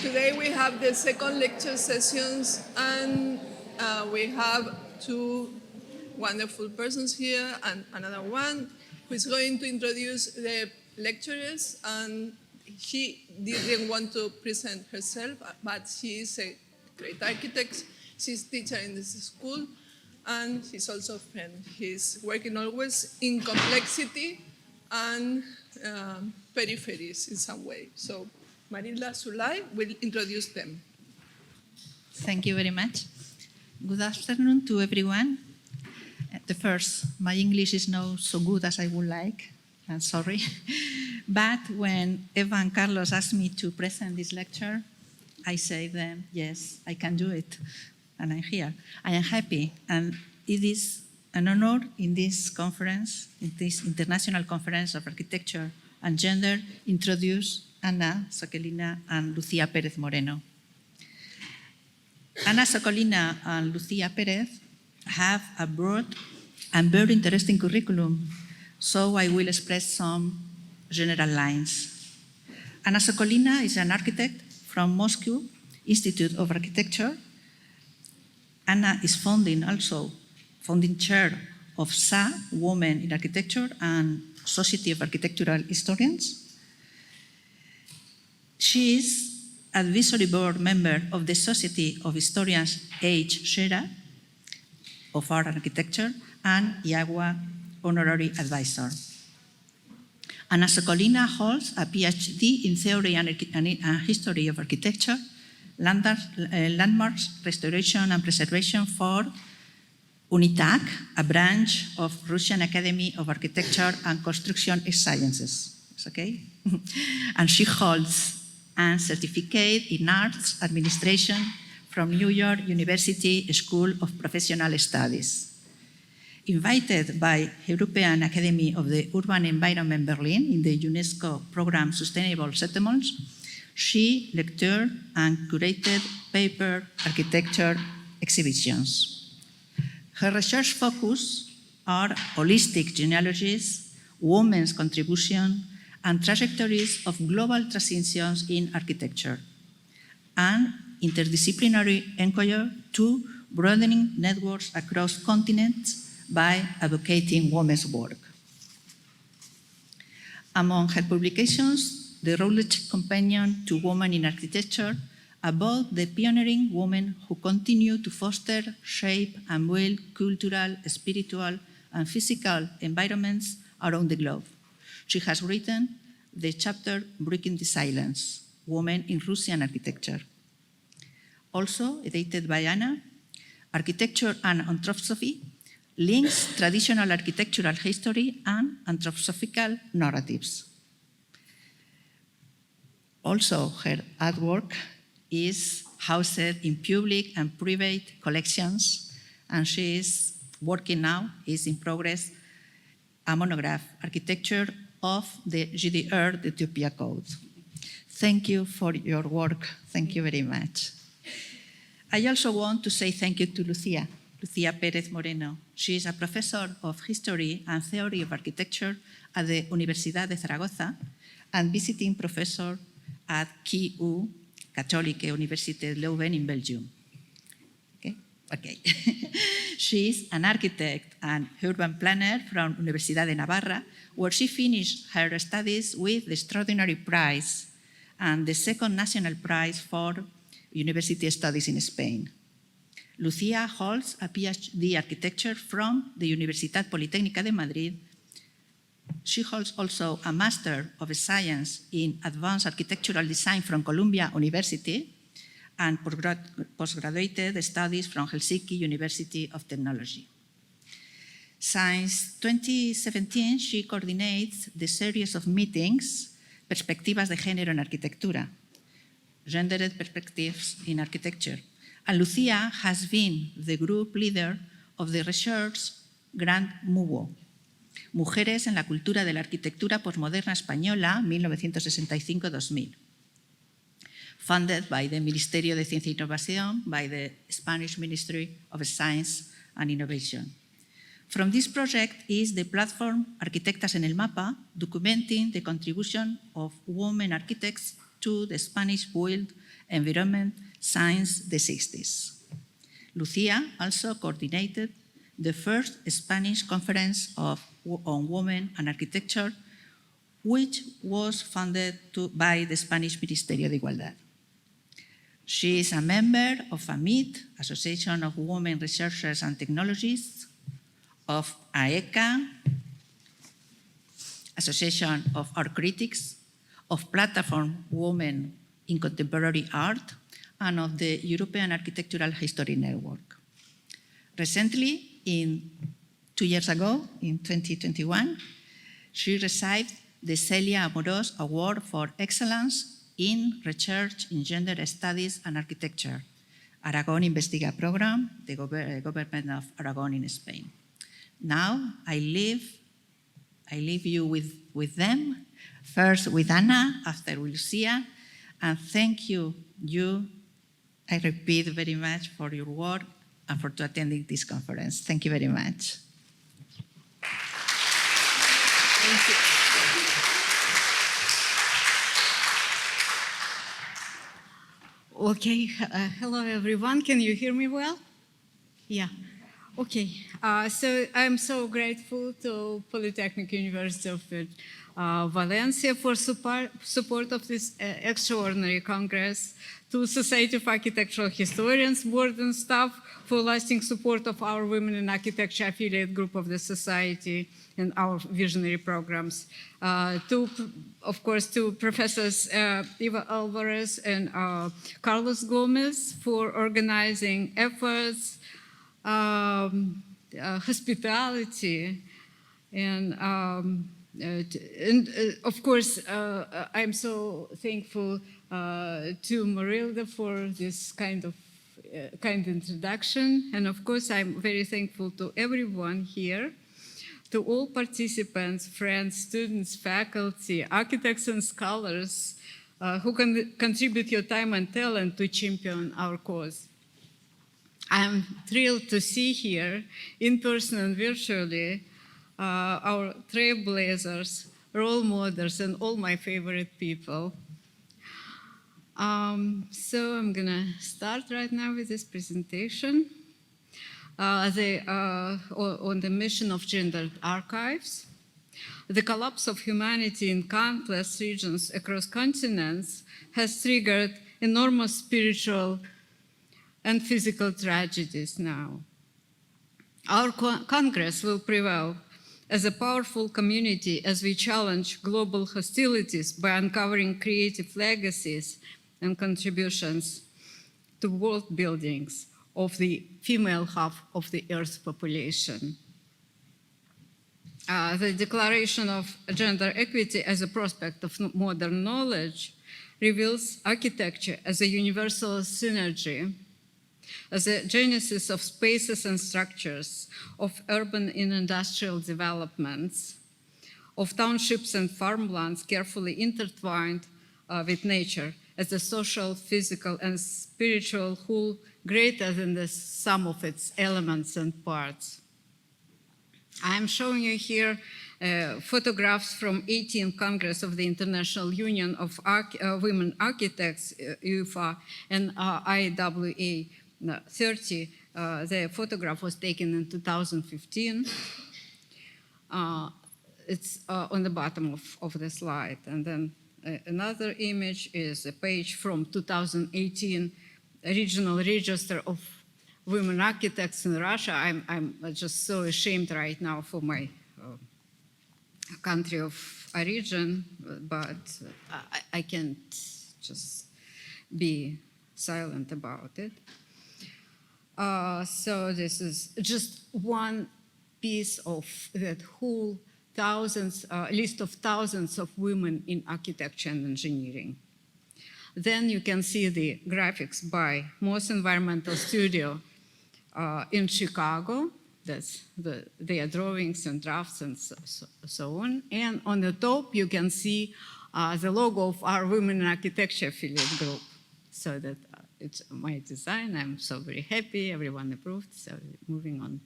Today we have the second lecture sessions, and we have two wonderful persons here and another one who is going to introduce the lecturers. And she didn't want to present herself, but she is a great architect. She's teacher in this school, and she's also a friend. He's working always in complexity and peripheries in some way. So Marilla Zulay will introduce them. Thank you very much. Good afternoon to everyone. The first, my English is not so good as I would like. I'm sorry. But when Eva and Carlos asked me to present this lecture, I say them, yes, I can do it. And I'm here. I am happy. And it is an honor in this conference, in this International Conference of Architecture and Gender, introduce Ana, Sokolina, and Lucía Pérez Moreno. Ana Sokolina and Lucía Pérez have a broad and very interesting curriculum, so I will express some general lines. Ana Sokolina is an architect from Moscow Institute of Architecture. Ana is founding chair of SA, Women in Architecture, and Society of Architectural Historians. She is advisory board member of the Society of Historians H. Shera of Art and Architecture and IAGUA honorary advisor. Ana Sokolina holds a PhD in Theory and History of Architecture, Landmarks, Restoration and Preservation for UNITAC, a branch of Russian Academy of Architecture and Construction Sciences. It's okay? And she holds a certificate in Arts Administration from New York University School of Professional Studies. Invited by European Academy of the Urban Environment Berlin in the UNESCO program Sustainable Settlements, she lectured and curated paper architecture exhibitions. Her research focus are holistic genealogies, women's contribution, and trajectories of global transitions in architecture, and interdisciplinary inquiry to broadening networks across continents by advocating women's work. Among her publications, the Routledge Companion to Women in Architecture about the pioneering women who continue to foster, shape, and build cultural, spiritual, and physical environments around the globe. She has written the chapter Breaking the Silence, Women in Russian Architecture. Also edited by Ana, Architecture and Anthroposophy links traditional architectural history and anthroposophical narratives. Also, her artwork is housed in public and private collections, and she is working now, is in progress, a monograph, Architecture of the GDR, the Utopia Code. Thank you for your work. Thank you very much. I also want to say thank you to Lucía Pérez Moreno. She is a professor of history and theory of architecture at the Universidad de Zaragoza and visiting professor at KU, Katholieke Universiteit Leuven in Belgium. Okay. She is an architect and urban planner from Universidad de Navarra, where she finished her studies with the Extraordinary Prize and the second National Prize for University Studies in Spain. Lucía holds a PhD architecture from the Universitat Politécnica de Madrid. She holds also a Master of Science in Advanced Architectural Design from Columbia University and postgraduate studies from Helsinki University of Technology. Since 2017, she coordinates the series of meetings Perspectivas de Género en Arquitectura, Gendered Perspectives in Architecture. And Lucía has been the group leader of the research Grant MUVO, Mujeres en la Cultura de la Arquitectura Postmoderna Española, 1965-2000. Funded by the Ministerio de Ciencia y Innovación, by the Spanish Ministry of Science and Innovation. From this project is the platform Arquitectas en el Mapa, documenting the contribution of women architects to the Spanish built environment since the 60s. Lucía also coordinated the first Spanish conference on women and architecture, which was funded by the Spanish Ministerio de Igualdad. She is a member of AMIT, Association of Women Researchers and Technologists, of AECA, Association of Art Critics, of Platform Women in Contemporary Art, and of the European Architectural History Network. Recently, 2 years ago, in 2021, she received the Celia Amorós Award for Excellence in Research in Gender Studies and Architecture, Aragon Investiga program, the government of Aragon in Spain. Now, I leave you with them, first with Anna, after with Lucía, and thank you, I repeat very much for your work and for attending this conference. Thank you very much. Thank you. Okay, hello everyone. Can you hear me well? Yeah. Okay. So I'm so grateful to Polytechnic University of Valencia for support of this extraordinary Congress, to Society of Architectural Historians, board and staff, for lasting support of our Women in Architecture affiliate group of the Society and our visionary programs. Of course, to Professors Eva Alvarez and Carlos Gomez for organizing efforts, hospitality, and of course, I'm so thankful to Marilda for this kind introduction. And of course, I'm very thankful to everyone here, to all participants, friends, students, faculty, architects and scholars who can contribute your time and talent to champion our cause. I'm thrilled to see here, in person and virtually, our trailblazers, role models, and all my favorite people. So I'm gonna start right now with this presentation on the mission of gendered archives. The collapse of humanity in countless regions across continents has triggered enormous spiritual and physical tragedies now. Our Congress will prevail as a powerful community as we challenge global hostilities by uncovering creative legacies and contributions to world buildings of the female half of the Earth's population. The Declaration of Gender Equity as a prospect of modern knowledge reveals architecture as a universal synergy, as a genesis of spaces and structures, of urban and industrial developments, of townships and farmlands carefully intertwined with nature, as a social, physical, and spiritual whole greater than the sum of its elements and parts. I'm showing you here photographs from 18th Congress of the International Union of Women Architects, UFA, and IWA 30. The photograph was taken in 2015. It's on the bottom of the slide. And then another image is a page from 2018 Regional Register of Women Architects in Russia. I'm just so ashamed right now for my country of origin, but I can't just be silent about it. So this is just one piece of that whole list of thousands of women in architecture and engineering. Then you can see the graphics by Moss Environmental Studio in Chicago. That's their drawings and drafts and so on. And on the top, you can see the logo of our Women in Architecture affiliate group. So that it's my design. I'm so very happy. Everyone approved. So moving on.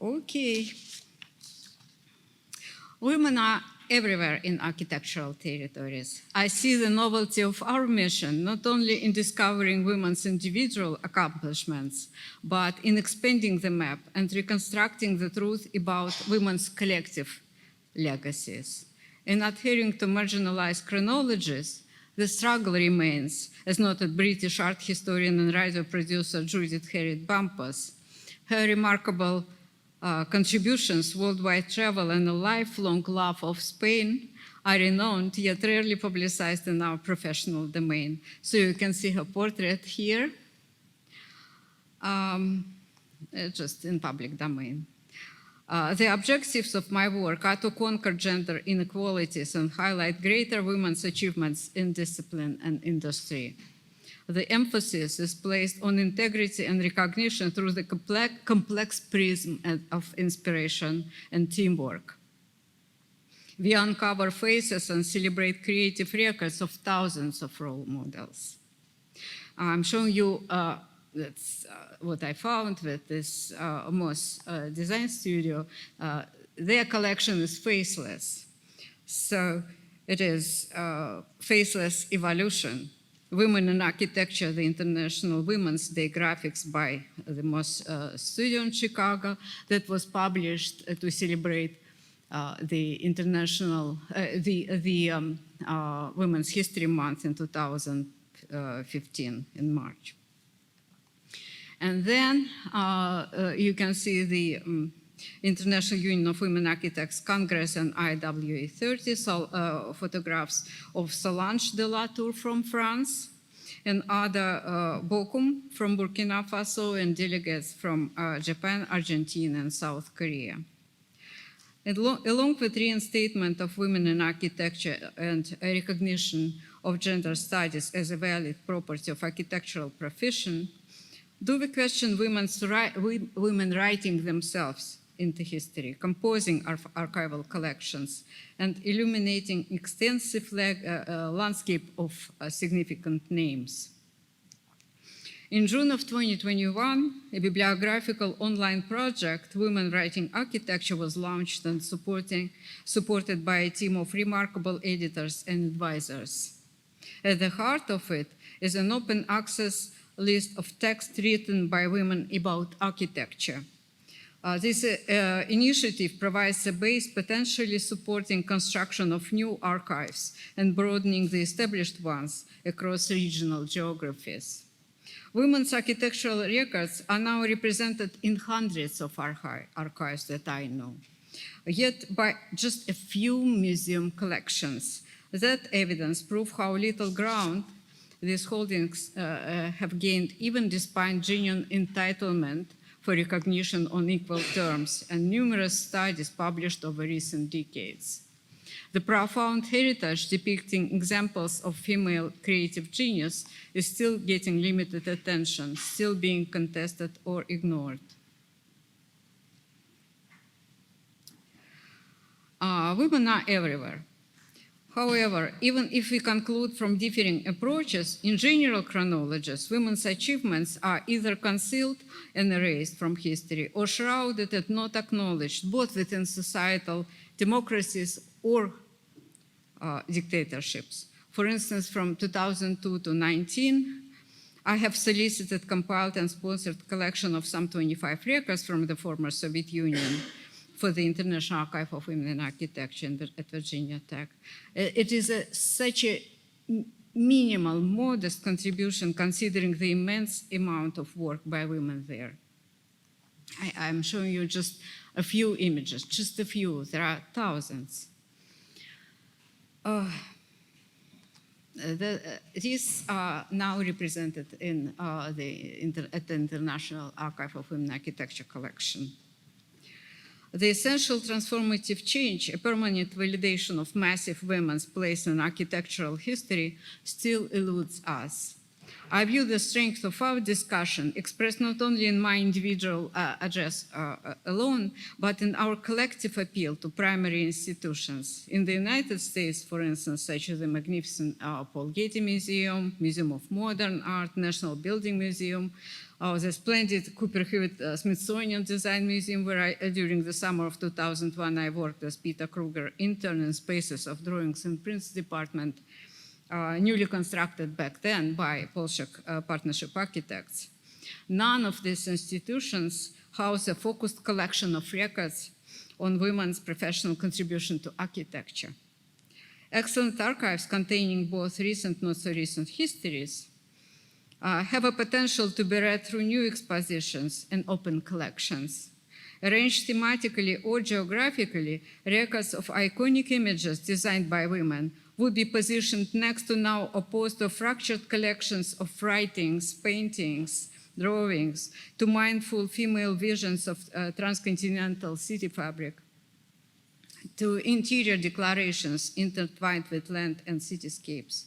Okay. Women are everywhere in architectural territories. I see the novelty of our mission not only in discovering women's individual accomplishments, but in expanding the map and reconstructing the truth about women's collective legacies. In adhering to marginalized chronologies, the struggle remains, as noted British art historian and radio producer Judith Harriet Bumpus. Her remarkable contributions, worldwide travel, and a lifelong love of Spain are renowned yet rarely publicized in our professional domain. So you can see her portrait here, just in public domain. The objectives of my work are to conquer gender inequalities and highlight greater women's achievements in discipline and industry. The emphasis is placed on integrity and recognition through the complex prism of inspiration and teamwork. We uncover faces and celebrate creative records of thousands of role models. I'm showing you that's what I found with this Moss design studio. Their collection is faceless. So it is faceless evolution. Women in Architecture, the International Women's Day graphics by the Moss Studio in Chicago that was published to celebrate the International, Women's History Month in 2015 in March. And then you can see the International Union of Women Architects Congress and IWA 30 photographs of Solange de la Tour from France and Ada Bokum from Burkina Faso and delegates from Japan, Argentina, and South Korea. Along with reinstatement of women in architecture and a recognition of gender studies as a valid property of architectural profession, do we question women writing themselves into history, composing archival collections, and illuminating extensive landscape of significant names? In June of 2021, a bibliographical online project, Women Writing Architecture, was launched and supported by a team of remarkable editors and advisors. At the heart of it is an open access list of texts written by women about architecture. This initiative provides a base potentially supporting construction of new archives and broadening the established ones across regional geographies. Women's architectural records are now represented in hundreds of archives that I know, yet by just a few museum collections. That evidence proves how little ground these holdings have gained, even despite genuine entitlement for recognition on equal terms and numerous studies published over recent decades. The profound heritage depicting examples of female creative genius is still getting limited attention, still being contested or ignored. Women are everywhere. However, even if we conclude from differing approaches, in general chronologies, women's achievements are either concealed and erased from history or shrouded and not acknowledged, both within societal democracies or dictatorships. For instance, from 2002 to 2019, I have solicited, compiled, and sponsored a collection of some 25 records from the former Soviet Union for the International Archive of Women in Architecture at Virginia Tech. It is such a minimal, modest contribution considering the immense amount of work by women there. I'm showing you just a few images, just a few. There are thousands. These are now represented in at the International Archive of Women in Architecture collection. The essential transformative change, a permanent validation of massive women's place in architectural history, still eludes us. I view the strength of our discussion expressed not only in my individual address alone, but in our collective appeal to primary institutions. In the United States, for instance, such as the magnificent Paul Getty Museum, Museum of Modern Art, National Building Museum, The splendid Cooper Hewitt Smithsonian Design Museum, where during the summer of 2001 I worked as Peter Kruger intern in Spaces of Drawings and Prints Department, newly constructed back then by Polshak Partnership Architects. None of these institutions house a focused collection of records on women's professional contribution to architecture. Excellent archives containing both recent and not so recent histories have a potential to be read through new expositions and open collections. Arranged thematically or geographically, records of iconic images designed by women would be positioned next to now opposed or fractured collections of writings, paintings, drawings, to mindful female visions of transcontinental city fabric, to interior declarations intertwined with land and cityscapes.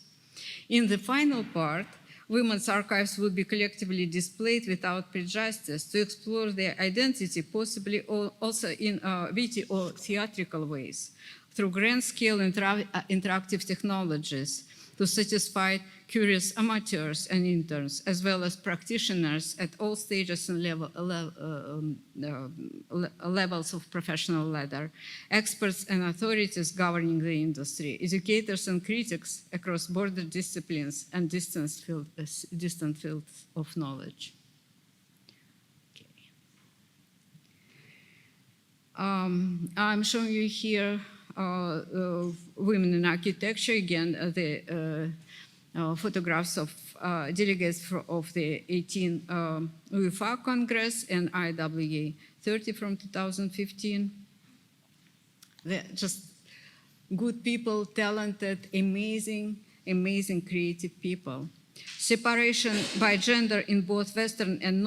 In the final part, women's archives would be collectively displayed without prejudice to explore their identity, possibly also in witty or theatrical ways, through grand-scale interactive technologies to satisfy curious amateurs and interns, as well as practitioners at all stages and levels of professional ladder, experts and authorities governing the industry, educators and critics across border disciplines and distant fields of knowledge. Okay. I'm showing you here women in architecture, again, the photographs of delegates of the 18 UFA Congress and IWA 30 from 2015. They're just good people, talented, amazing creative people. Separation by gender in both Western and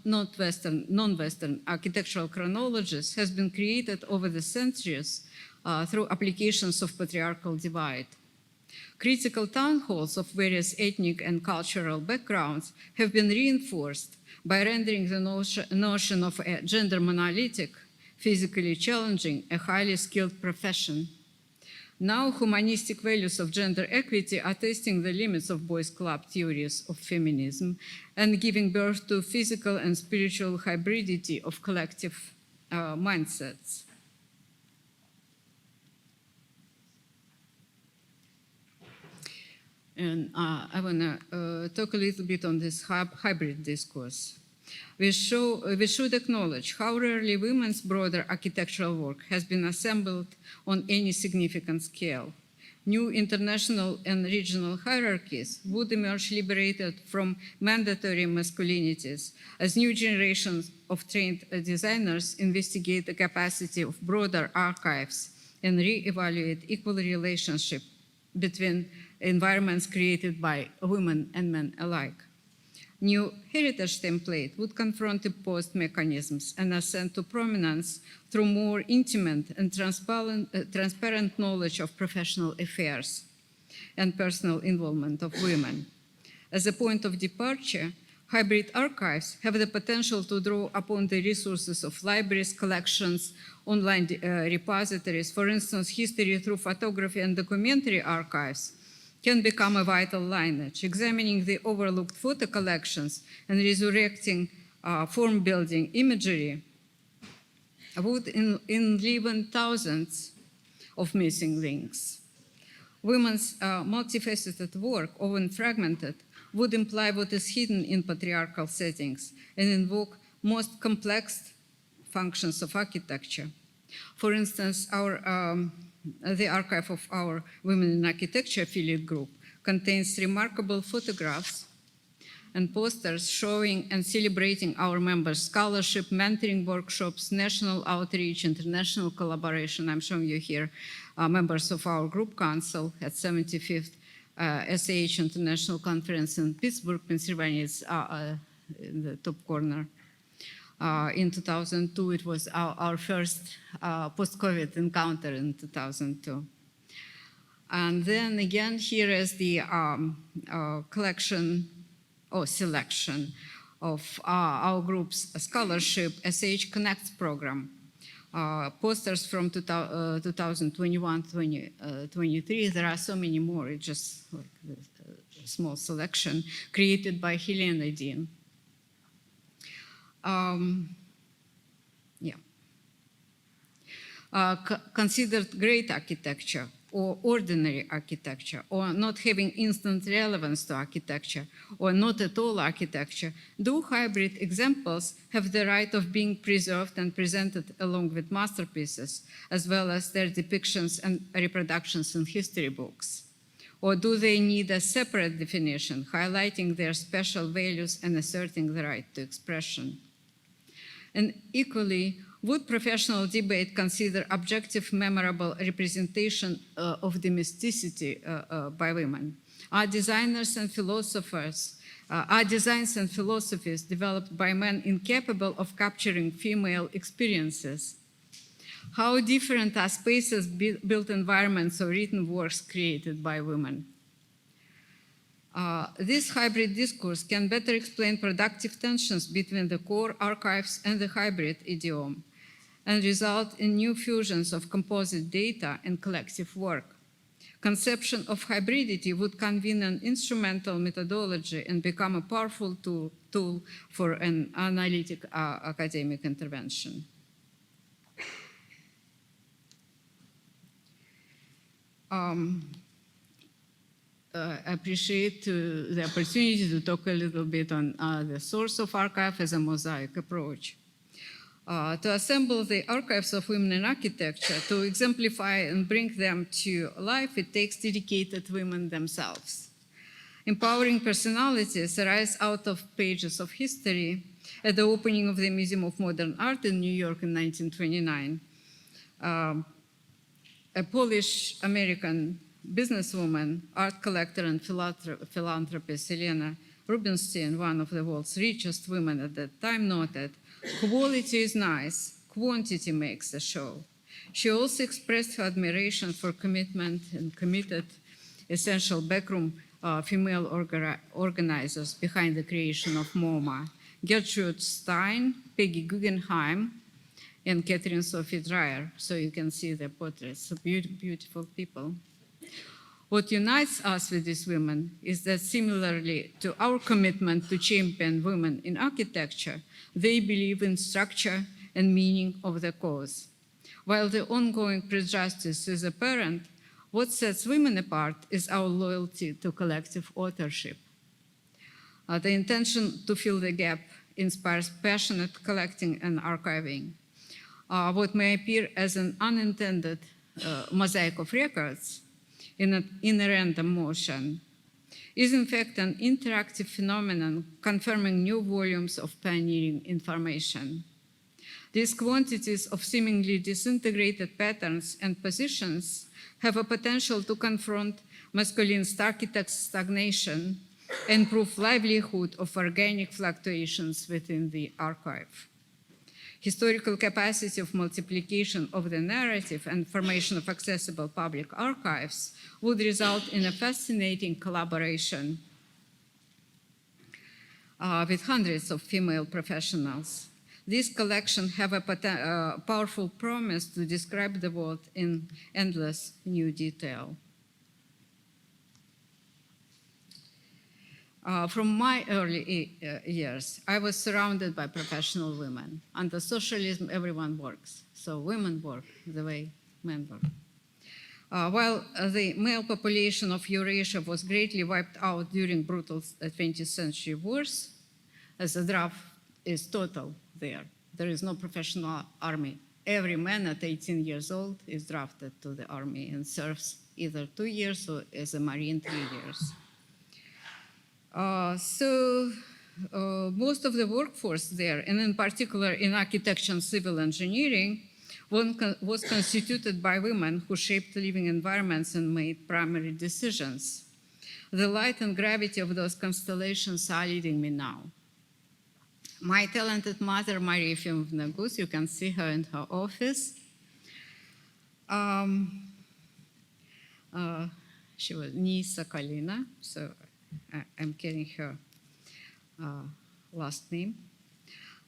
non-Western architectural chronologies has been created over the centuries through applications of patriarchal divide. Critical town halls of various ethnic and cultural backgrounds have been reinforced by rendering the notion of a gender monolithic, physically challenging, a highly skilled profession. Now, humanistic values of gender equity are testing the limits of boys' club theories of feminism and giving birth to physical and spiritual hybridity of collective mindsets. And I want to talk a little bit on this hybrid discourse. We should acknowledge how rarely women's broader architectural work has been assembled on any significant scale. New international and regional hierarchies would emerge liberated from mandatory masculinities as new generations of trained designers investigate the capacity of broader archives and re-evaluate equal relationship between environments created by women and men alike. New heritage template would confront imposed mechanisms and ascend to prominence through more intimate and transparent knowledge of professional affairs and personal involvement of women. As a point of departure, hybrid archives have the potential to draw upon the resources of libraries, collections, online repositories. For instance, history through photography and documentary archives can become a vital lineage, examining the overlooked photo collections and resurrecting form-building imagery would enliven thousands of missing links. Women's multifaceted work, often fragmented, would imply what is hidden in patriarchal settings and invoke most complex functions of architecture. For instance, the archive of our Women in Architecture affiliate group contains remarkable photographs and posters showing and celebrating our members' scholarship, mentoring workshops, national outreach, international collaboration. I'm showing you here members of our group council at 75th SAH International Conference in Pittsburgh, Pennsylvania. It's in the top corner. In 2002, it was our first post-COVID encounter in 2002. And then again, here is the collection or selection of our group's scholarship SAH Connects program. Posters from 2021-23. There are so many more. It's just like a small selection created by Helena Dean. considered great architecture or ordinary architecture, or not having instant relevance to architecture, or not at all architecture, do hybrid examples have the right of being preserved and presented along with masterpieces, as well as their depictions and reproductions in history books? Or do they need a separate definition, highlighting their special values and asserting the right to expression? And equally, would professional debate consider objective, memorable representation of domesticity by women? Are designs and philosophies developed by men incapable of capturing female experiences? How different are spaces, built environments, or written works created by women? This hybrid discourse can better explain productive tensions between the core archives and the hybrid idiom, and result in new fusions of composite data and collective work. Conception of hybridity would convene an instrumental methodology and become a powerful tool for an analytic academic intervention. I appreciate the opportunity to talk a little bit on the source of archive as a mosaic approach. To assemble the archives of women in architecture, to exemplify and bring them to life, it takes dedicated women themselves. Empowering personalities arise out of pages of history. At the opening of the Museum of Modern Art in New York in 1929, a Polish-American businesswoman, art collector, and philanthropist Helena Rubinstein, one of the world's richest women at that time, noted, "Quality is nice, quantity makes a show." She also expressed her admiration for commitment and committed essential backroom female organizers behind the creation of MoMA: Gertrude Stein, Peggy Guggenheim, and Catherine Sophie Dreyer. So you can see their portraits, so beautiful people. What unites us with these women is that, similarly to our commitment to champion women in architecture, they believe in structure and meaning of the cause. While the ongoing prejudice is apparent, what sets women apart is our loyalty to collective authorship. The intention to fill the gap inspires passionate collecting and archiving. What may appear as an unintended mosaic of records in a random motion is in fact an interactive phenomenon confirming new volumes of pioneering information. These quantities of seemingly disintegrated patterns and positions have a potential to confront masculine architects' stagnation and prove livelihood of organic fluctuations within the archive. Historical capacity of multiplication of the narrative and formation of accessible public archives would result in a fascinating collaboration with hundreds of female professionals. These collections have a powerful promise to describe the world in endless new detail. From my early years, I was surrounded by professional women. Under socialism, everyone works. So women work the way men work. While the male population of Eurasia was greatly wiped out during brutal 20th century wars, as the draft is total there. There is no professional army. Every man at 18 years old is drafted to the army and serves either 2 years or as a Marine 3 years. Most of the workforce there, and in particular in architecture and civil engineering, was constituted by women who shaped living environments and made primary decisions. The light and gravity of those constellations are leading me now. My talented mother, Maria Efimовna Gus, you can see her in her office. She was niece Sokolina, so I'm carrying her last name.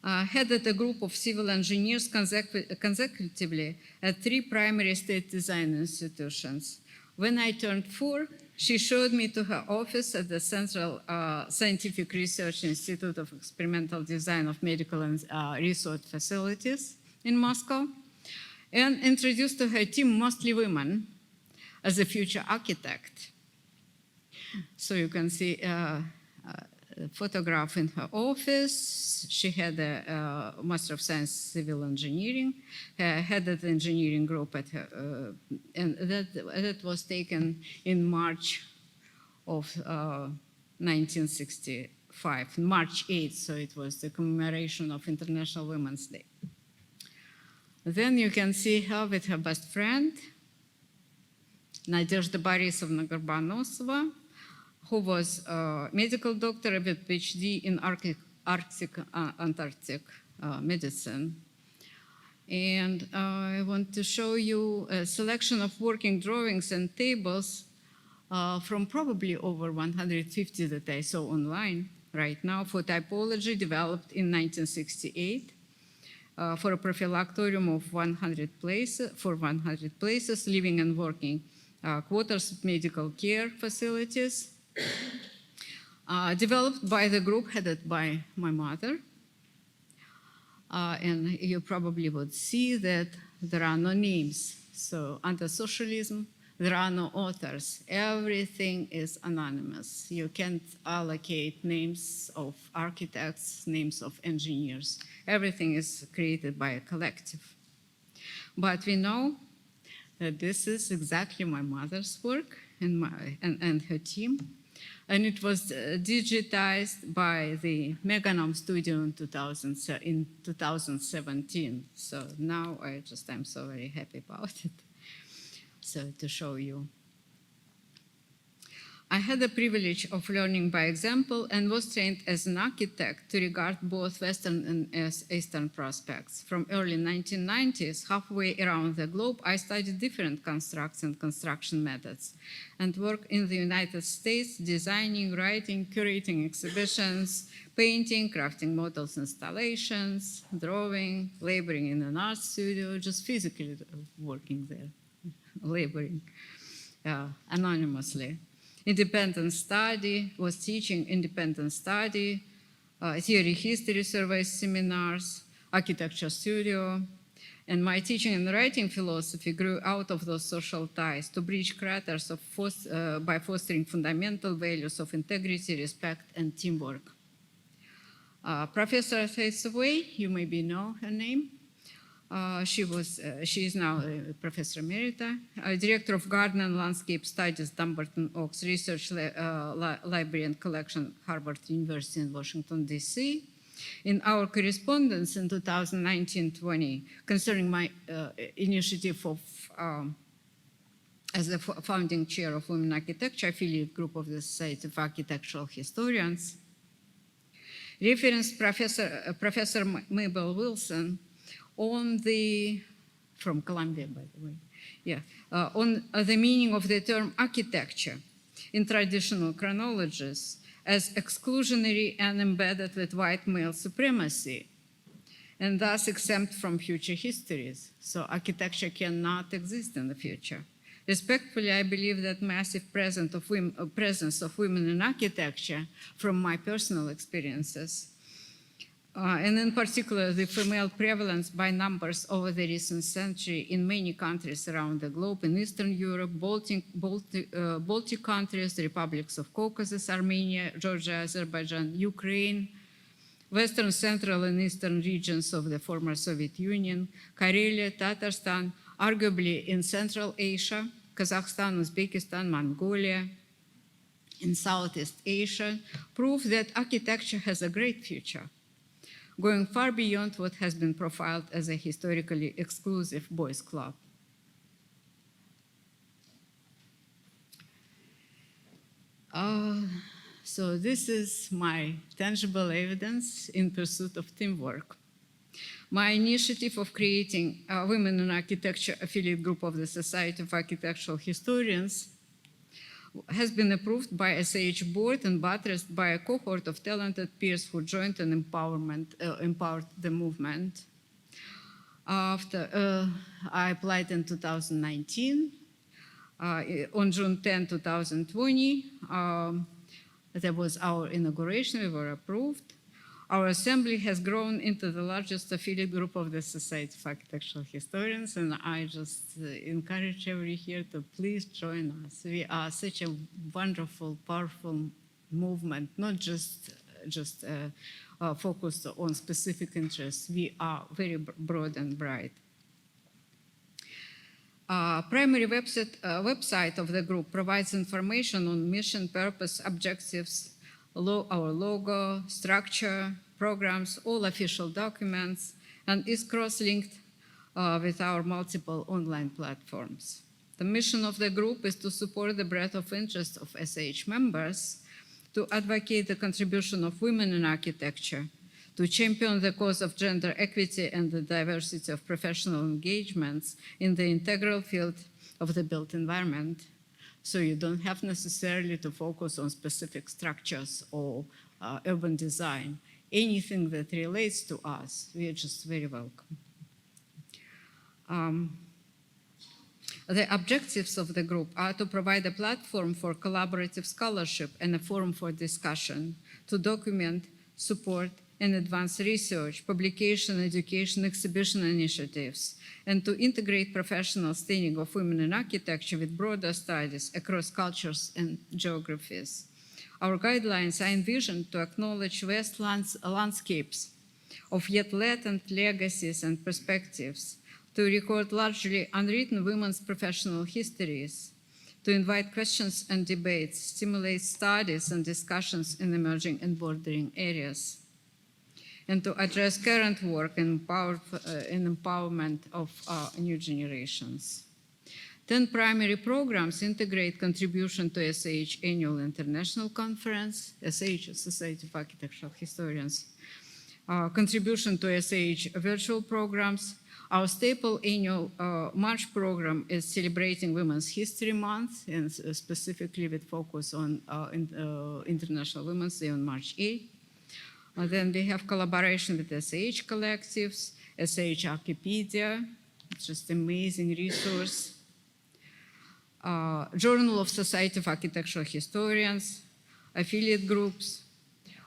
Headed a group of civil engineers consecutively at 3 primary state design institutions. When I turned 4, She showed me to her office at the Central Scientific Research Institute of Experimental Design of Medical and Research Facilities in Moscow, and introduced to her team mostly women as a future architect. So you can see a photograph in her office. She had a Master of Science Civil Engineering, headed the engineering group at her, and that was taken in March of 1965, March 8th, so it was the commemoration of International Women's Day. Then you can see her with her best friend, Nadezhda Borisovna Gorbanosova, who was a medical doctor with PhD in Antarctic medicine. And I want to show you a selection of working drawings and tables from probably over 150 that I saw online right now for typology developed in 1968 for a prophylactorium of 100 places, living and working quarters of medical care facilities, developed by the group headed by my mother. And you probably would see that there are no names. So under socialism, there are no authors. Everything is anonymous. You can't allocate names of architects, names of engineers. Everything is created by a collective. But we know that this is exactly my mother's work and her team. And it was digitized by the Meganome Studio in 2017. So now I'm so very happy about it. So to show you. I had the privilege of learning by example and was trained as an architect to regard both Western and Eastern prospects. From early 1990s, halfway around the globe, I studied different constructs and construction methods and worked in the United States, designing, writing, curating exhibitions, painting, crafting models, installations, drawing, laboring in an art studio, just physically working there, laboring anonymously. Independent study, was teaching independent study, theory, history surveys, seminars, architecture studio, and my teaching and writing philosophy grew out of those social ties to bridge craters by fostering fundamental values of integrity, respect, and teamwork. Professor Hathaway, you maybe know her name. She is now a Professor Emerita, Director of Garden and Landscape Studies, Dumbarton Oaks Research Library and Collection, Harvard University in Washington, D.C. In our correspondence in 2019-20 concerning my initiative of as the founding chair of Women Architecture, affiliate group of the Society of Architectural Historians, referenced Professor Mabel Wilson from Columbia, by the way, on the meaning of the term architecture in traditional chronologies as exclusionary and embedded with white male supremacy, and thus exempt from future histories. So architecture cannot exist in the future. Respectfully, I believe that massive presence of women in architecture, from my personal experiences, and in particular, the female prevalence by numbers over the recent century in many countries around the globe, in Eastern Europe, Baltic countries, the republics of Caucasus, Armenia, Georgia, Azerbaijan, Ukraine, Western, Central, and Eastern regions of the former Soviet Union, Karelia, Tatarstan, arguably in Central Asia, Kazakhstan, Uzbekistan, Mongolia, in Southeast Asia, prove that architecture has a great future, going far beyond what has been profiled as a historically exclusive boys' club. So this is my tangible evidence in pursuit of teamwork. My initiative of creating a Women in Architecture affiliate group of the Society of Architectural Historians has been approved by SAH board and buttressed by a cohort of talented peers who joined and empowered the movement. After I applied in 2019, On June 10, 2020, that was our inauguration, we were approved. Our assembly has grown into the largest affiliate group of the Society of Architectural Historians, and I just encourage everybody here to please join us. We are such a wonderful, powerful movement, not just focused on specific interests. We are very broad and bright. Primary website of the group provides information on mission, purpose, objectives, our logo, structure, programs, all official documents, and is cross-linked with our multiple online platforms. The mission of the group is to support the breadth of interest of SAH members, to advocate the contribution of women in architecture, to champion the cause of gender equity and the diversity of professional engagements in the integral field of the built environment. So you don't have necessarily to focus on specific structures or urban design. Anything that relates to us, we are just very welcome. The objectives of the group are to provide a platform for collaborative scholarship and a forum for discussion, to document, support, and advance research, publication, education, exhibition initiatives, and to integrate professional studying of women in architecture with broader studies across cultures and geographies. Our guidelines are envisioned to acknowledge vast landscapes of yet latent legacies and perspectives, to record largely unwritten women's professional histories, to invite questions and debates, stimulate studies and discussions in emerging and bordering areas, and to address current work and empowerment of new generations. 10 primary programs integrate contribution to SAH Annual International Conference, SAH, Society of Architectural Historians, contribution to SAH virtual programs. Our staple annual March program is celebrating Women's History Month, and specifically with focus on International Women's Day on March 8th. Then we have collaboration with SAH collectives, SAH Archipedia, just amazing resource. Journal of Society of Architectural Historians, affiliate groups.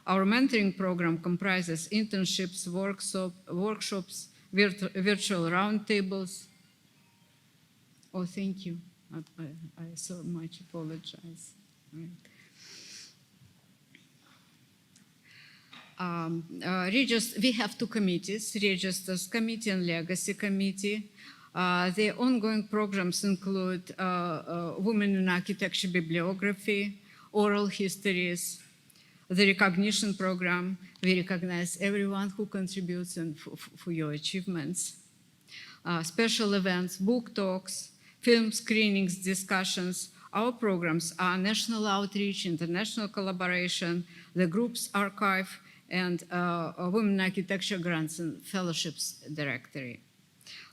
Our mentoring program comprises internships, workshops, virtual roundtables. Oh, thank you. I so much apologize. Right. We have two committees, Registers Committee and Legacy Committee. The ongoing programs include Women in Architecture Bibliography, Oral Histories, the Recognition Program. We recognize everyone who contributes and for your achievements. Special events, book talks, film screenings, discussions. Our programs are national outreach, international collaboration, the group's archive, and Women in Architecture Grants and Fellowships Directory.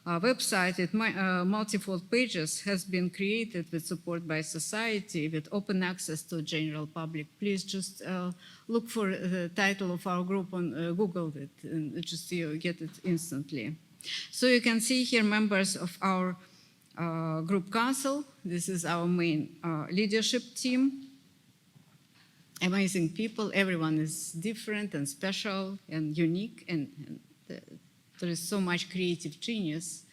Our website with multifold pages has been created with support by society with open access to general public. Please just look for the title of our group on Google it, and just you get it instantly. So you can see here members of our group council. This is our main leadership team. Amazing people, everyone is different and special and unique, and there is so much creative genius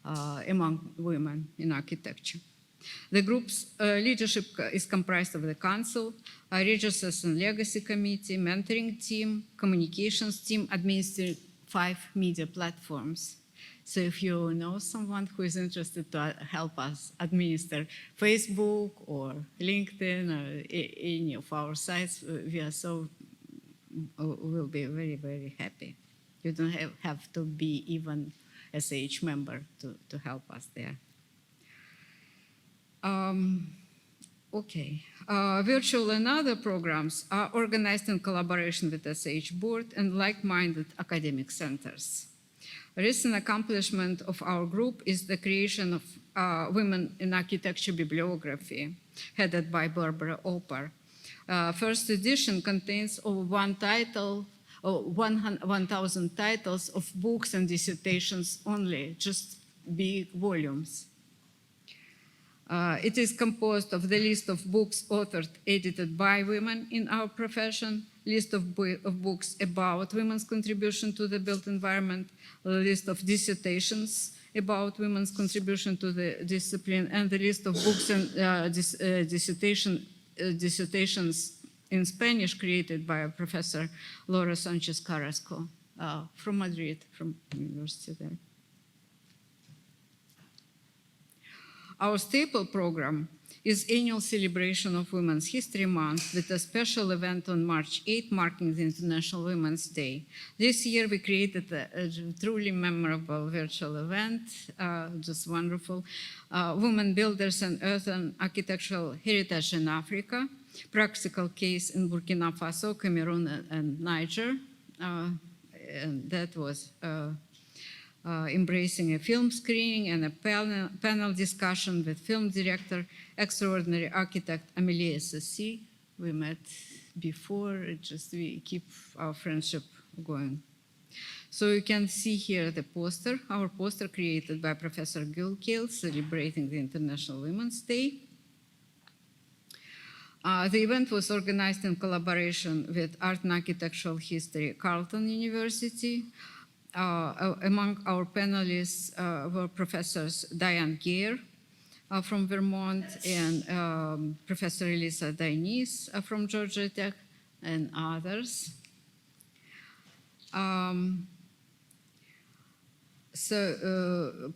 among women in architecture. The group's leadership is comprised of the council, Registers and Legacy Committee, mentoring team, communications team, administering 5 media platforms. So if you know someone who is interested to help us administer Facebook or LinkedIn or any of our sites, we'll be very, very happy. You don't have to be even SAH member to help us there. Okay. Virtual and other programs are organized in collaboration with SAH board and like-minded academic centers. A recent accomplishment of our group is the creation of Women in Architecture Bibliography, headed by Barbara Oper. First edition contains over 1,000 titles of books and dissertations only, just big volumes. It is composed of the list of books authored, edited by women in our profession, list of books about women's contribution to the built environment, a list of dissertations about women's contribution to the discipline, and the list of books and dissertations in Spanish created by Professor Laura Sanchez Carrasco from Madrid, from university there. Our staple program is annual celebration of Women's History Month with a special event on March 8, marking the International Women's Day. This year we created a truly memorable virtual event, just wonderful. Women Builders and Earth and Architectural Heritage in Africa, practical case in Burkina Faso, Cameroon, and Niger. And that was embracing a film screening and a panel discussion with film director, extraordinary architect Amélie Assassi. We met before, we keep our friendship going. So you can see here the poster, our poster created by Professor Gilkale, celebrating the International Women's Day. The event was organized in collaboration with Art and Architectural History, Carleton University. Among our panelists were Professors Diane Geer from Vermont and Professor Elisa Dainis from Georgia Tech and others.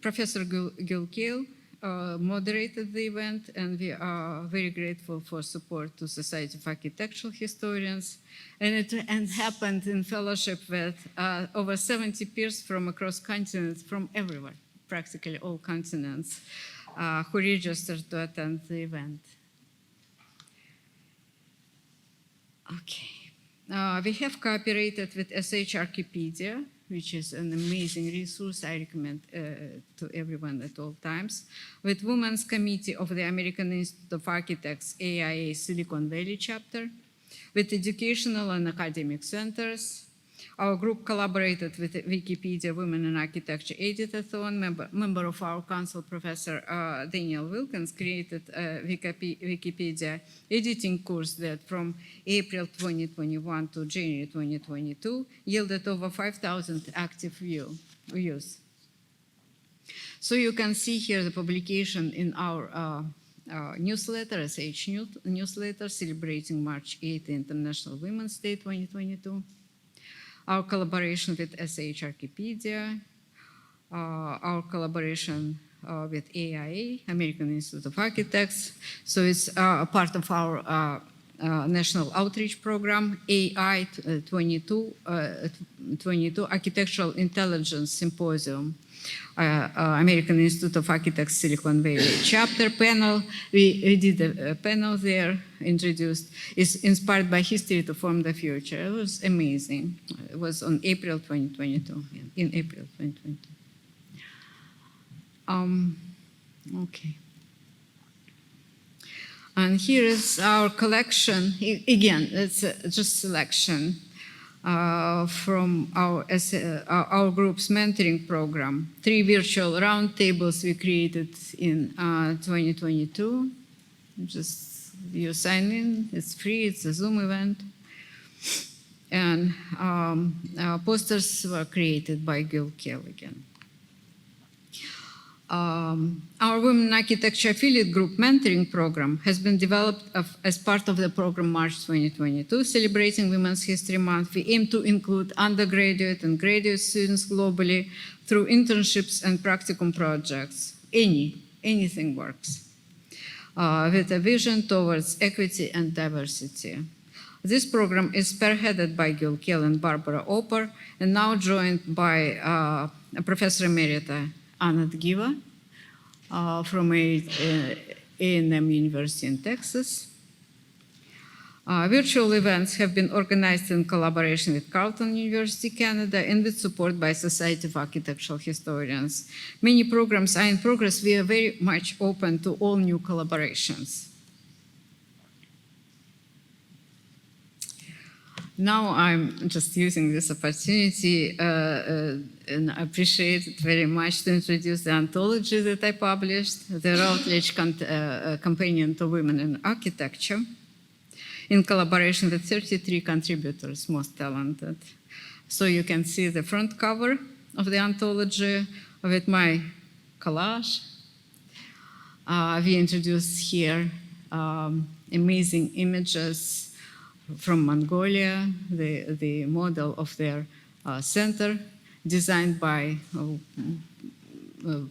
Professor Gilkale moderated the event, and we are very grateful for support to Society of Architectural Historians. And it happened in fellowship with over 70 peers from across continents, from everywhere, practically all continents, who registered to attend the event. Okay. We have cooperated with SH Archipedia, which is an amazing resource I recommend to everyone at all times, with Women's Committee of the American Institute of Architects, AIA Silicon Valley chapter, with educational and academic centers. Our group collaborated with Wikipedia Women in Architecture Editathon. Member of our council, Professor Daniel Wilkins, created a Wikipedia editing course that from April 2021 to January 2022 yielded over 5,000 active views. So you can see here the publication in our newsletter, SH newsletter, celebrating March 8th, International Women's Day 2022. Our collaboration with SH Archipedia, our collaboration with AIA, American Institute of Architects. So it's a part of our national outreach program, AI 22 Architectural Intelligence Symposium, American Institute of Architects Silicon Valley chapter panel. We did a panel there, introduced, is inspired by history to form the future. It was amazing. It was on April 2022, in April 2022. Okay. And here is our collection. Again, it's just selection from our group's mentoring program. 3 virtual roundtables we created in 2022. Just you sign in, it's free, it's a Zoom event. And posters were created by Gilkale again. Our Women in Architecture Affiliate Group mentoring program has been developed as part of the program March 2022, celebrating Women's History Month. We aim to include undergraduate and graduate students globally through internships and practicum projects. Anything works, with a vision towards equity and diversity. This program is spearheaded by Gilkale and Barbara Opper, and now joined by Professor Emerita Anna Giva from A&M University in Texas. Virtual events have been organized in collaboration with Carleton University, Canada, and with support by Society of Architectural Historians. Many programs are in progress. We are very much open to all new collaborations. Now I'm just using this opportunity and I appreciate it very much to introduce the anthology that I published, the Routledge Companion to Women in Architecture, in collaboration with 33 contributors, most talented. So you can see the front cover of the anthology with my collage. We introduced here amazing images from Mongolia, the model of their center, designed by a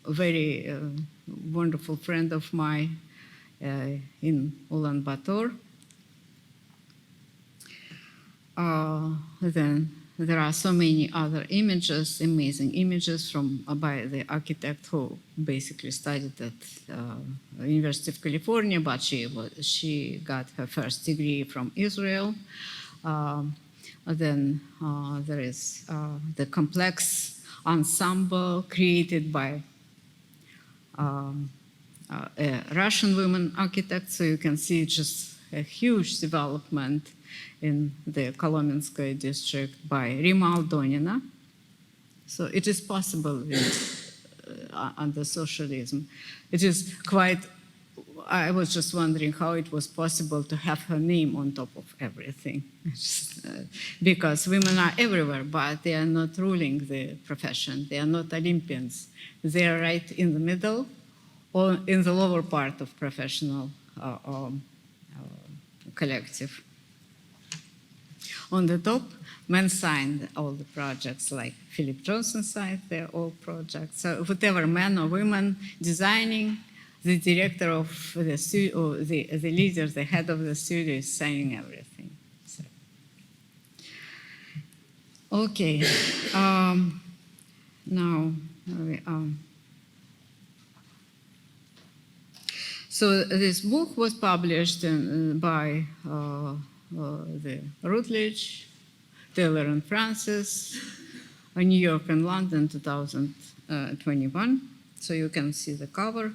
very wonderful friend of mine in Ulaanbaatar. Then there are so many other images, amazing images by the architect who basically studied at University of California, but she got her first degree from Israel. Then there is the complex ensemble created by a Russian woman architect. So you can see just a huge development in the Kolomenskoye district by Rima Aldonina. So it is possible under socialism. It is quite, I was just wondering how it was possible to have her name on top of everything. Because women are everywhere, but they are not ruling the profession. They are not Olympians. They are right in the middle or in the lower part of professional collective. On the top, men signed all the projects, like Philip Johnson signed their all projects. So whatever men or women designing, the director of the studio, or the leader, the head of the studio is signing everything. So. Okay, now, so this book was published by the Routledge, Taylor and Francis, New York and London, 2021. So you can see the cover.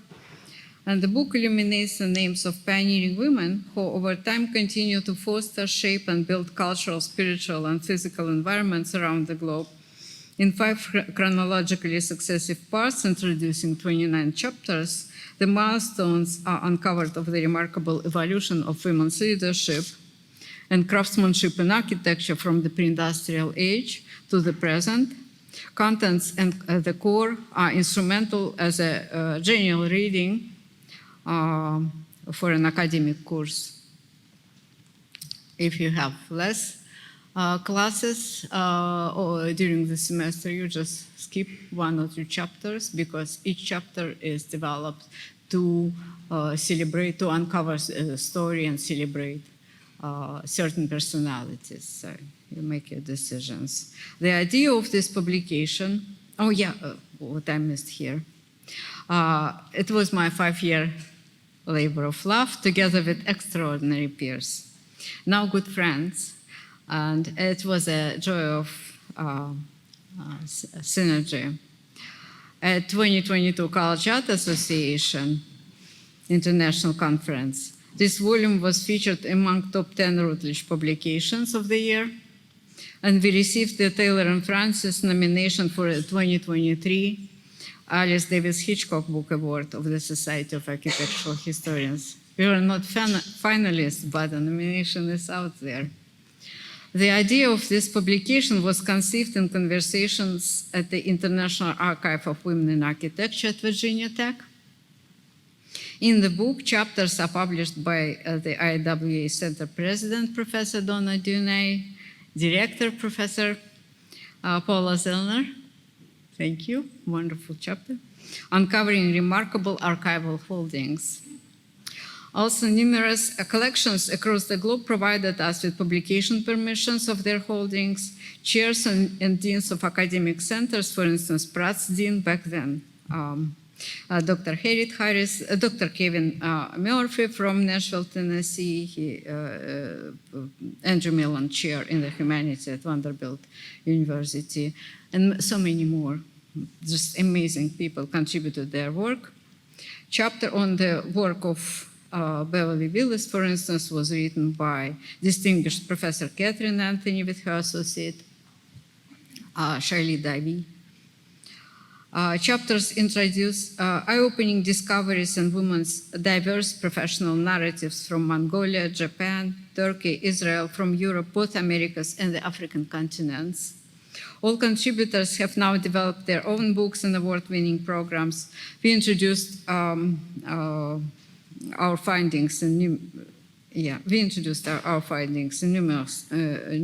And the book illuminates the names of pioneering women who over time continue to foster, shape, and build cultural, spiritual, and physical environments around the globe in 5 chronologically successive parts, introducing 29 chapters. The milestones are uncovered of the remarkable evolution of women's leadership and craftsmanship in architecture from the pre-industrial age to the present. Contents and the core are instrumental as a general reading for an academic course. If you have less classes or during the semester, you just skip 1 or 2 chapters, because each chapter is developed to celebrate, to uncover the story and celebrate certain personalities. So you make your decisions. The idea of this publication, what I missed here. It was my 5-year labor of love together with extraordinary peers, now good friends. And it was a joy of synergy. At 2022 College Art Association International Conference, this volume was featured among top 10 Routledge publications of the year. And we received the Taylor and Francis nomination for the 2023 Alice Davis Hitchcock Book Award of the Society of Architectural Historians. We were not finalists, but the nomination is out there. The idea of this publication was conceived in conversations at the International Archive of Women in Architecture at Virginia Tech. In the book, chapters are published by the IWA Center President, Professor Donna Dunay, Director, Professor Paula Zellner. Thank you, wonderful chapter. Uncovering remarkable archival holdings. Also, numerous collections across the globe provided us with publication permissions of their holdings. Chairs and deans of academic centers, for instance, Pratt's dean back then, Dr. Harriet Harris, Dr. Kevin Murphy from Nashville, Tennessee, Andrew Millen Chair in the Humanities at Vanderbilt University, and so many more. Just amazing people contributed their work. Chapter on the work of Beverly Willis, for instance, was written by distinguished Professor Catherine Anthony with her associate Shaili Davi. Chapters introduce eye-opening discoveries and women's diverse professional narratives from Mongolia, Japan, Turkey, Israel, from Europe, both Americas and the African continents. All contributors have now developed their own books and award-winning programs. We introduced our findings in our findings in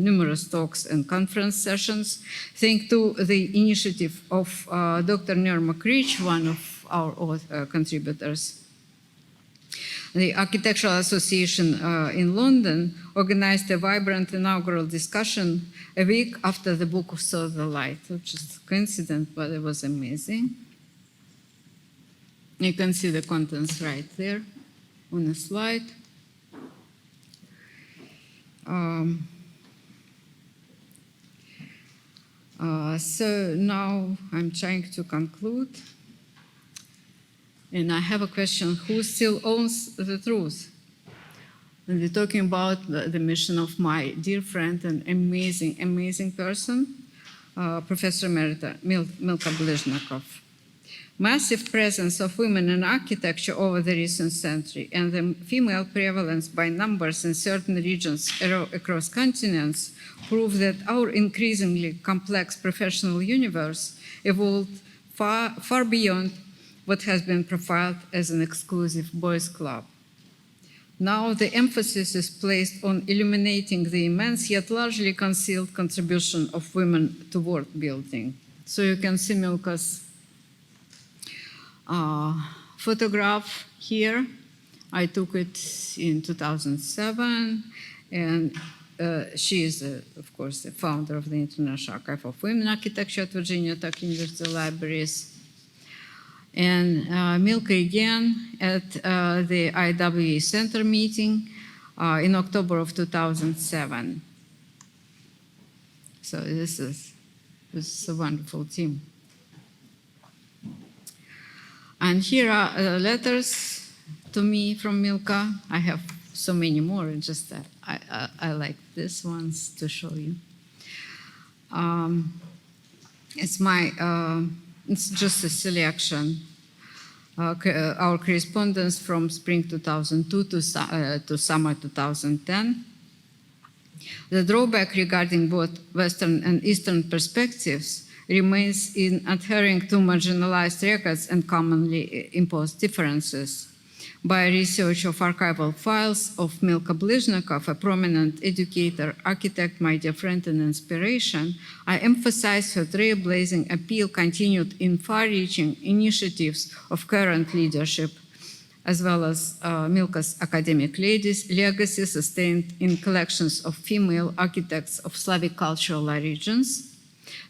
numerous talks and conference sessions, thanks to the initiative of Dr. Norma Creech, one of our contributors. The Architectural Association in London organized a vibrant inaugural discussion a week after the book saw the light, which is coincident, but it was amazing. You can see the contents right there on the slide. So now I'm trying to conclude. And I have a question: who still owns the truth? And we're talking about the mission of my dear friend and amazing person, Professor Emerita Milka Blizhnakov. Massive presence of women in architecture over the recent century and the female prevalence by numbers in certain regions across continents prove that our increasingly complex professional universe evolved far beyond what has been profiled as an exclusive boys' club. Now the emphasis is placed on illuminating the immense yet largely concealed contribution of women to world building. So you can see Milka's photograph here. I took it in 2007, and she is, of course, the founder of the International Archive of Women Architecture at Virginia Tech University Libraries. And Milka again at the IWA Center meeting in October of 2007. So this is a wonderful team. And here are letters to me from Milka. I have so many more, just that I like these ones to show you. It's just a selection. Our correspondence from spring 2002 to summer 2010. The drawback regarding both Western and Eastern perspectives remains in adhering to marginalized records and commonly imposed differences. By research of archival files of Milka Blizhnakov, a prominent educator, architect, my dear friend and inspiration, I emphasize her trailblazing appeal continued in far-reaching initiatives of current leadership, as well as Milka's academic legacy sustained in collections of female architects of Slavic cultural origins,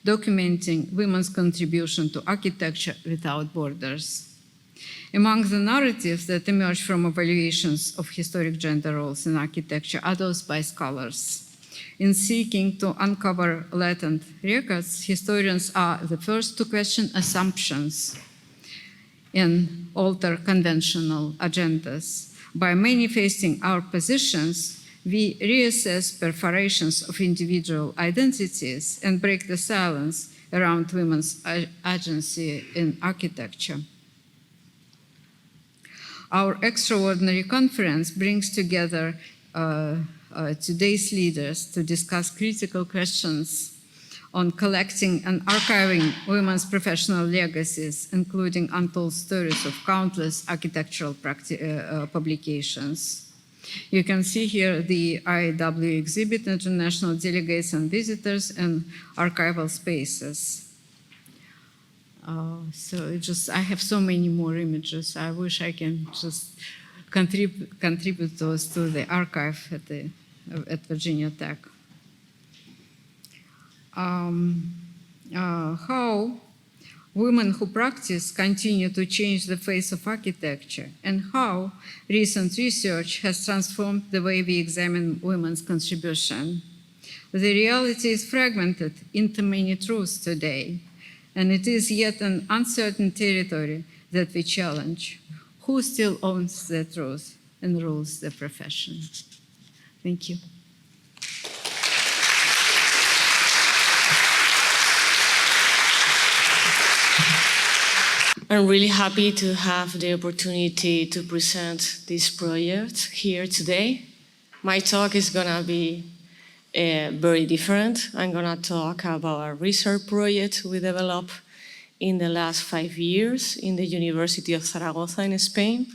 documenting women's contribution to architecture without borders. Among the narratives that emerge from evaluations of historic gender roles in architecture are those by scholars. In seeking to uncover latent records, historians are the first to question assumptions and alter conventional agendas. By manifesting our positions, we reassess perforations of individual identities and break the silence around women's agency in architecture. Our extraordinary conference brings together today's leaders to discuss critical questions on collecting and archiving women's professional legacies, including untold stories of countless architectural publications. You can see here the IW exhibit, international delegates and visitors, and archival spaces. I have so many more images. I wish I can just contribute those to the archive at Virginia Tech. How women who practice continue to change the face of architecture, and how recent research has transformed the way we examine women's contribution. The reality is fragmented into many truths today, and it is yet an uncertain territory that we challenge. Who still owns the truth and rules the profession? Thank you. I'm really happy to have the opportunity to present this project here today. My talk is gonna be very different. I'm gonna talk about a research project we developed in the last 5 years in the University of Zaragoza in Spain,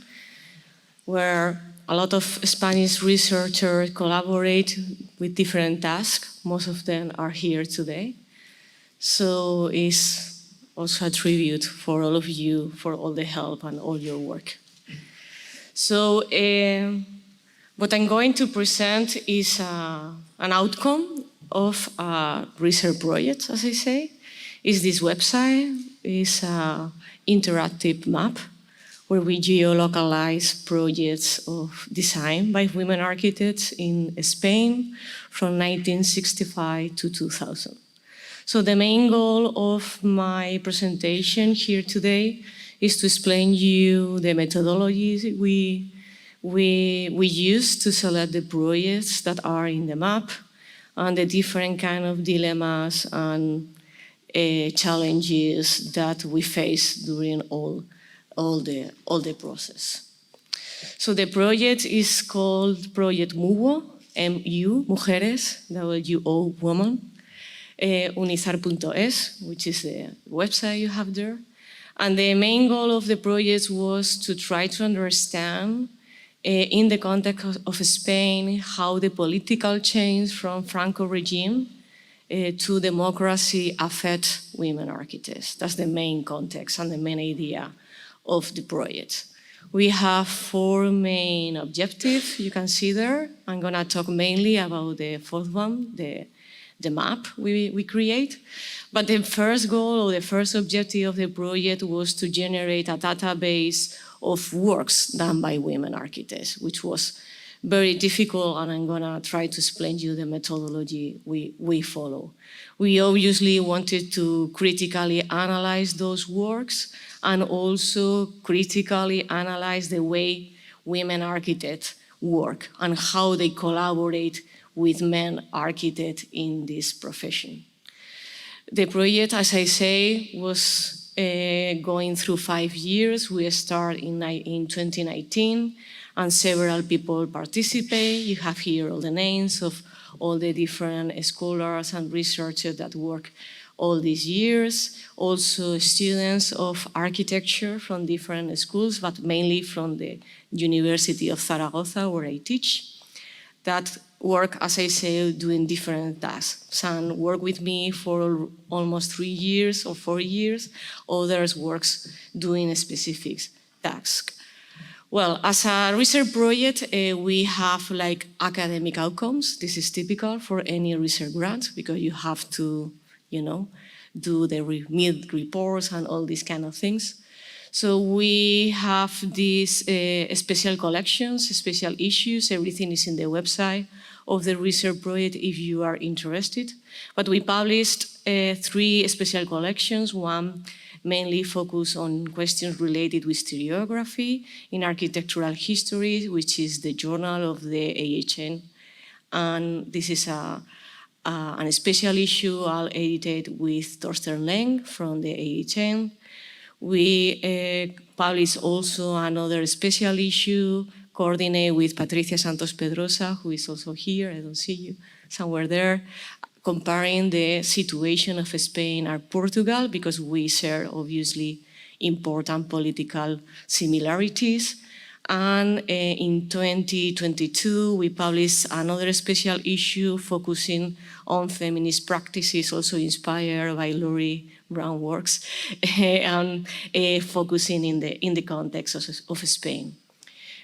where a lot of Spanish researchers collaborate with different tasks. Most of them are here today. So it's also a tribute for all of you for all the help and all your work. So what I'm going to present is an outcome of a research project, as I say. Is this website, is an interactive map where we geolocalize projects of design by women architects in Spain from 1965 to 2000. So the main goal of my presentation here today is to explain you the methodologies we use to select the projects that are in the map and the different kind of dilemmas and challenges that we face during all the process. So the project is called Project MUWO, M-U, Mujeres, W-O, Woman, unizar.es, which is the website you have there. And the main goal of the project was to try to understand in the context of Spain how the political change from Franco regime to democracy affect women architects. That's the main context and the main idea of the project. We have 4 main objectives you can see there. I'm gonna talk mainly about the 4th one, the map we create. But the first goal or the first objective of the project was to generate a database of works done by women architects, which was very difficult, and I'm gonna try to explain you the methodology we follow. We obviously wanted to critically analyze those works and also critically analyze the way women architects work and how they collaborate with men architects in this profession. The project, as I say, was going through 5 years. We started in 2019, and several people participate. You have here all the names of all the different scholars and researchers that work all these years. Also students of architecture from different schools, but mainly from the University of Zaragoza, where I teach, that work, as I say, doing different tasks. Some work with me for almost 3 years or 4 years. Others works doing a specific task. Well, as a research project, we have like academic outcomes. This is typical for any research grant because you have to, do the mid reports and all these kind of things. So we have these special collections, special issues. Everything is in the website of the research project if you are interested. But we published 3 special collections. One mainly focused on questions related with historiography in architectural history, which is the journal of the AHN. And this is a special issue I'll edited with Torsten Leng from the AHN. We published also another special issue coordinated with Patricia Santos Pedrosa, who is also here, I don't see you, somewhere there, comparing the situation of Spain and Portugal, because we share, obviously, important political similarities. And in 2022, we published another special issue focusing on feminist practices, also inspired by Laurie Brown works, and focusing in the context of Spain.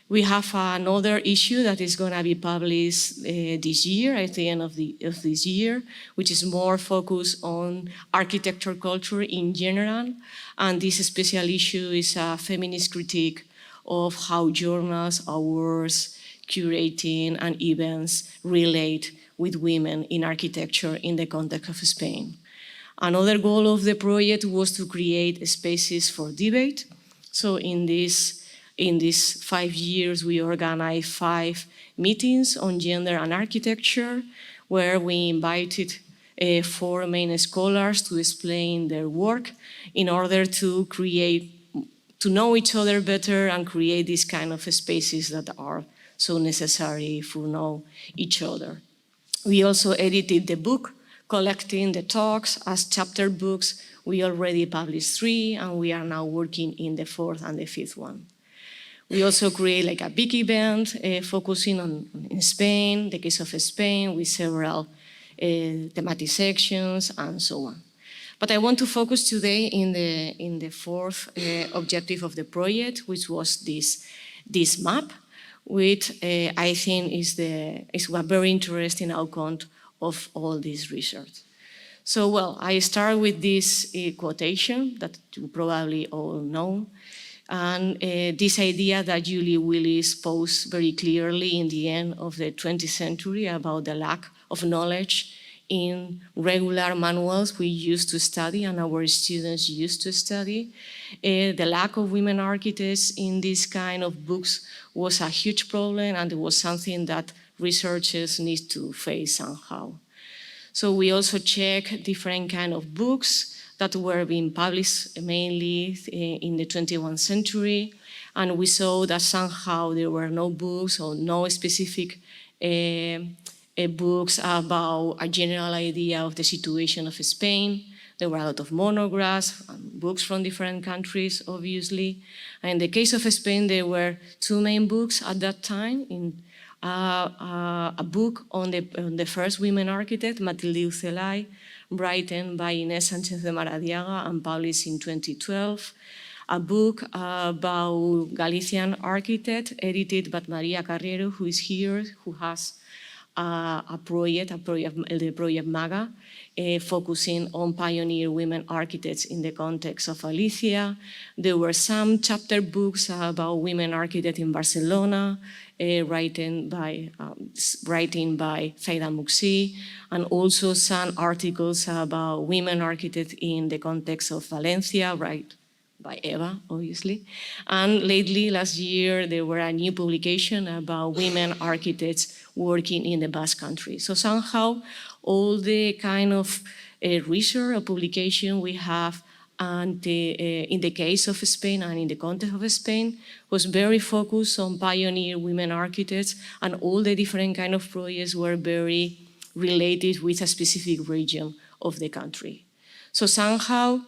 We have another issue that is going to be published this year, at the end of this year, which is more focused on architecture culture in general. And this special issue is a feminist critique of how journals, awards, curating, and events relate with women in architecture in the context of Spain. Another goal of the project was to create spaces for debate. So in these 5 years, we organized 5 meetings on gender and architecture, where we invited 4 main scholars to explain their work in order to create to know each other better and create these kind of spaces that are so necessary for know each other. We also edited the book, collecting the talks as chapter books. We already published 3, and we are now working in the 4th and the 5th one. We also create like a big event focusing on in Spain, the case of Spain, with several thematic sections and so on. But I want to focus today in the 4th objective of the project, which was this map, which I think is a very interesting outcome of all this research. So, well, I start with this quotation that you probably all know, and this idea that Julie Willis posed very clearly in the end of the 20th century about the lack of knowledge in regular manuals we used to study and our students used to study. The lack of women architects in this kind of books was a huge problem, and it was something that researchers need to face somehow. So we also check different kind of books that were being published mainly in the 21st century, and we saw that somehow there were no books or no specific books about a general idea of the situation of Spain. There were a lot of monographs and books from different countries, obviously. And in the case of Spain, there were 2 main books at that time. A book on the first women architect, Matilde Ucelay, written by Inés Sánchez de Maradiaga and published in 2012. A book about Galician architect, edited by Maria Carrero, who is here, who has the project MAGA, focusing on pioneer women architects in the context of Galicia. There were some chapter books about women architects in Barcelona, writing by Zaida Muxi, and also some articles about women architects in the context of Valencia, by Eva, obviously. And lately, last year, there were a new publication about women architects working in the Basque Country. So somehow, all the kind of research or publication we have and in the case of Spain and in the context of Spain was very focused on pioneer women architects, and all the different kind of projects were very related with a specific region of the country. So somehow,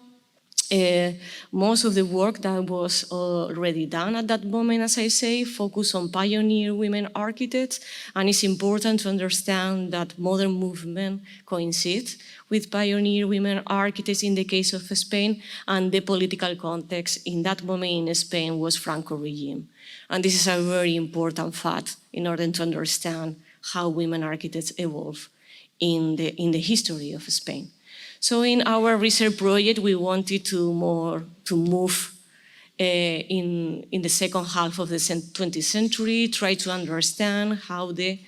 most of the work that was already done at that moment, as I say, focused on pioneer women architects, and it's important to understand that modern movement coincides with pioneer women architects in the case of Spain, and the political context in that moment in Spain was Franco regime. And this is a very important fact in order to understand how women architects evolve in the history of Spain. So in our research project, we wanted to move in the second half of the 20th century, try to understand how the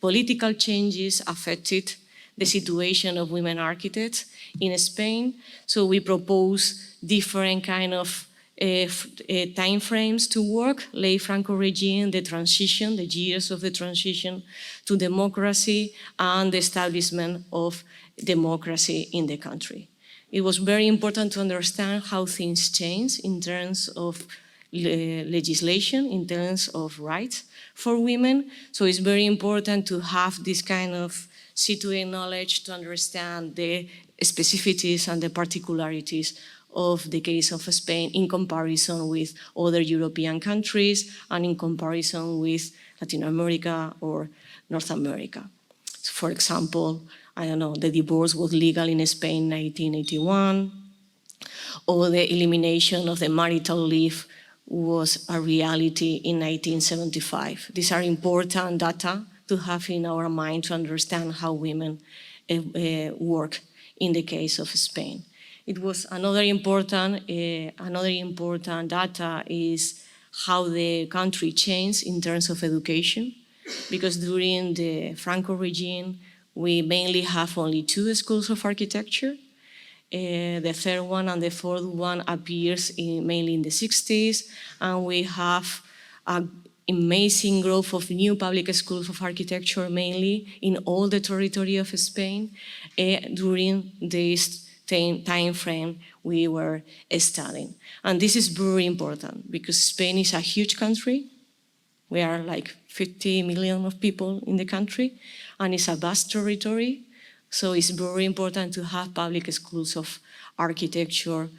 political changes affected the situation of women architects in Spain. So we propose different kind of time frames to work, late Franco regime, the transition, the years of the transition to democracy, and the establishment of democracy in the country. It was very important to understand how things change in terms of legislation, in terms of rights for women. So it's very important to have this kind of situated knowledge to understand the specificities and the particularities of the case of Spain in comparison with other European countries and in comparison with Latin America or North America. So for example, I don't know, the divorce was legal in Spain in 1981, or the elimination of the marital leave was a reality in 1975. These are important data to have in our mind to understand how women work in the case of Spain. It was another important data is how the country changed in terms of education, because during the Franco regime, we mainly have only 2 schools of architecture. The third one and the fourth one appears mainly in the 60s, and we have an amazing growth of new public schools of architecture, mainly in all the territory of Spain during this time frame we were studying. And this is very important because Spain is a huge country. We are like 50 million of people in the country, and it's a vast territory. So it's very important to have public schools of architecture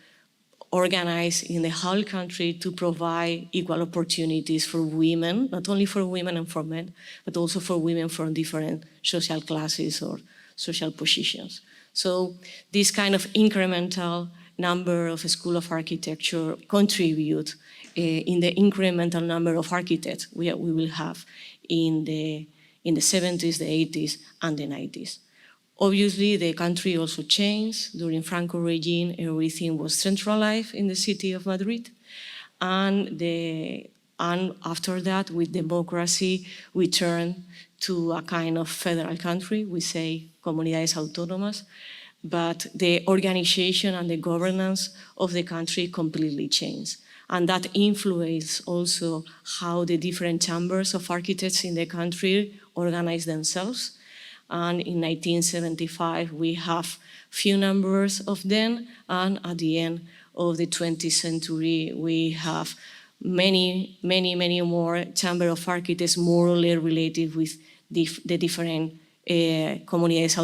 organized in the whole country to provide equal opportunities for women, not only for women and for men, but also for women from different social classes or social positions. So this kind of incremental number of School of Architecture contribute in the incremental number of architects we will have in the 70s, the 80s, and the 90s. Obviously, the country also changed. During Franco regime, everything was centralized in the city of Madrid. And after that, with democracy, we turned to a kind of federal country. We say comunidades autónomas. But the organization and the governance of the country completely changed. And that influenced also how the different chambers of architects in the country organize themselves. And in 1975, we have few numbers of them, and at the end of the 20th century, we have many more chamber of architects more or less related with the different comunidades,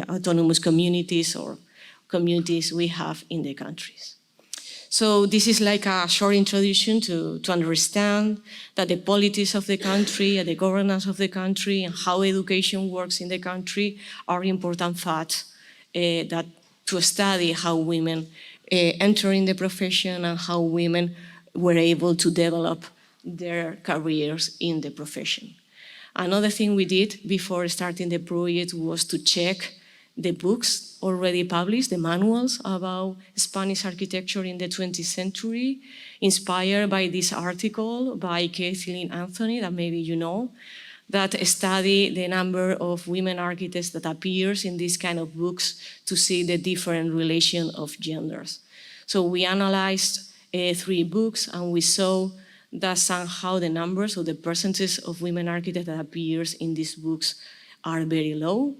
autonomous communities or communities we have in the countries. So this is like a short introduction to understand that the politics of the country and the governance of the country and how education works in the country are important facts that to study how women enter in the profession and how women were able to develop their careers in the profession. Another thing we did before starting the project was to check the books already published, the manuals about Spanish architecture in the 20th century, inspired by this article by Kathleen Anthony, that maybe you know, that study the number of women architects that appears in these kind of books to see the different relation of genders. So we analyzed 3 books and we saw that somehow the numbers or the percentages of women architects that appears in these books are very low.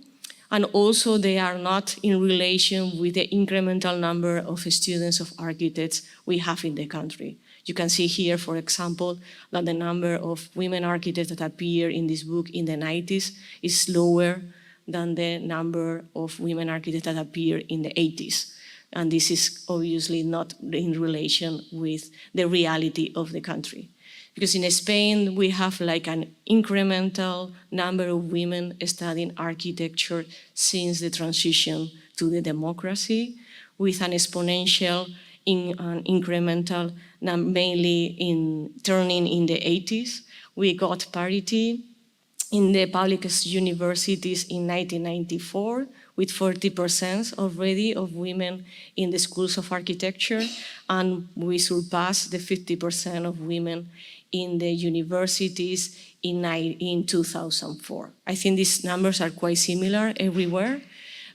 And also they are not in relation with the incremental number of students of architects we have in the country. You can see here, for example, that the number of women architects that appear in this book in the 90s is lower than the number of women architects that appear in the 80s. And this is obviously not in relation with the reality of the country. Because in Spain, we have like an incremental number of women studying architecture since the transition to the democracy, with an exponential incremental, mainly turning in the 80s. We got parity in the public universities in 1994, with 40% already of women in the schools of architecture, and we surpassed the 50% of women in the universities in 2004. I think these numbers are quite similar everywhere,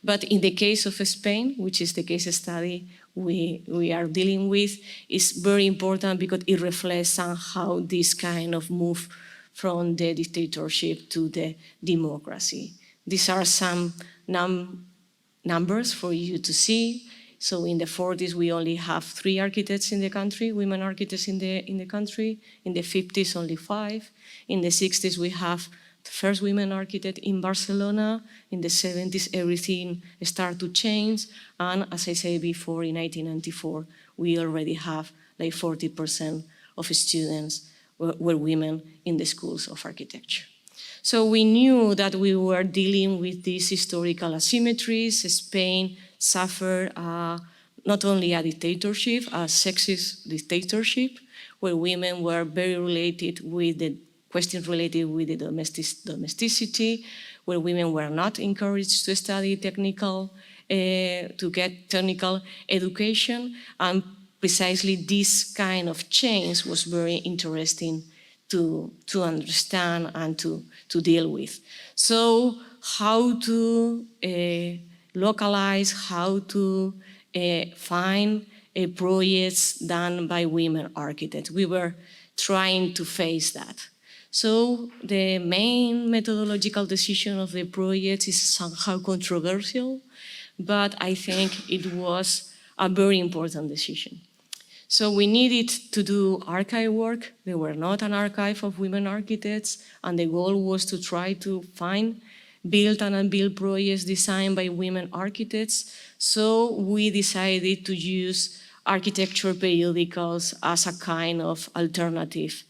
but in the case of Spain, which is the case study we are dealing with, is very important because it reflects somehow this kind of move from the dictatorship to the democracy. These are some numbers for you to see. So in the 40s, we only have 3 architects in the country, women architects in the country. In the 50s, only 5. In the 60s, we have the first women architect in Barcelona. In the 70s, everything started to change. And as I said before, in 1994, we already have like 40% of students were women in the schools of architecture. So we knew that we were dealing with these historical asymmetries. Spain suffered not only a dictatorship, a sexist dictatorship, where women were very related with the questions related with the domesticity, where women were not encouraged to study to get technical education. And precisely this kind of change was very interesting to understand and to deal with. So how to localize, how to find projects done by women architects. We were trying to face that. So the main methodological decision of the project is somehow controversial, but I think it was a very important decision. So we needed to do archive work. There were not an archive of women architects, and the goal was to try to find built and unbuilt projects designed by women architects. So we decided to use architecture periodicals as a kind of alternative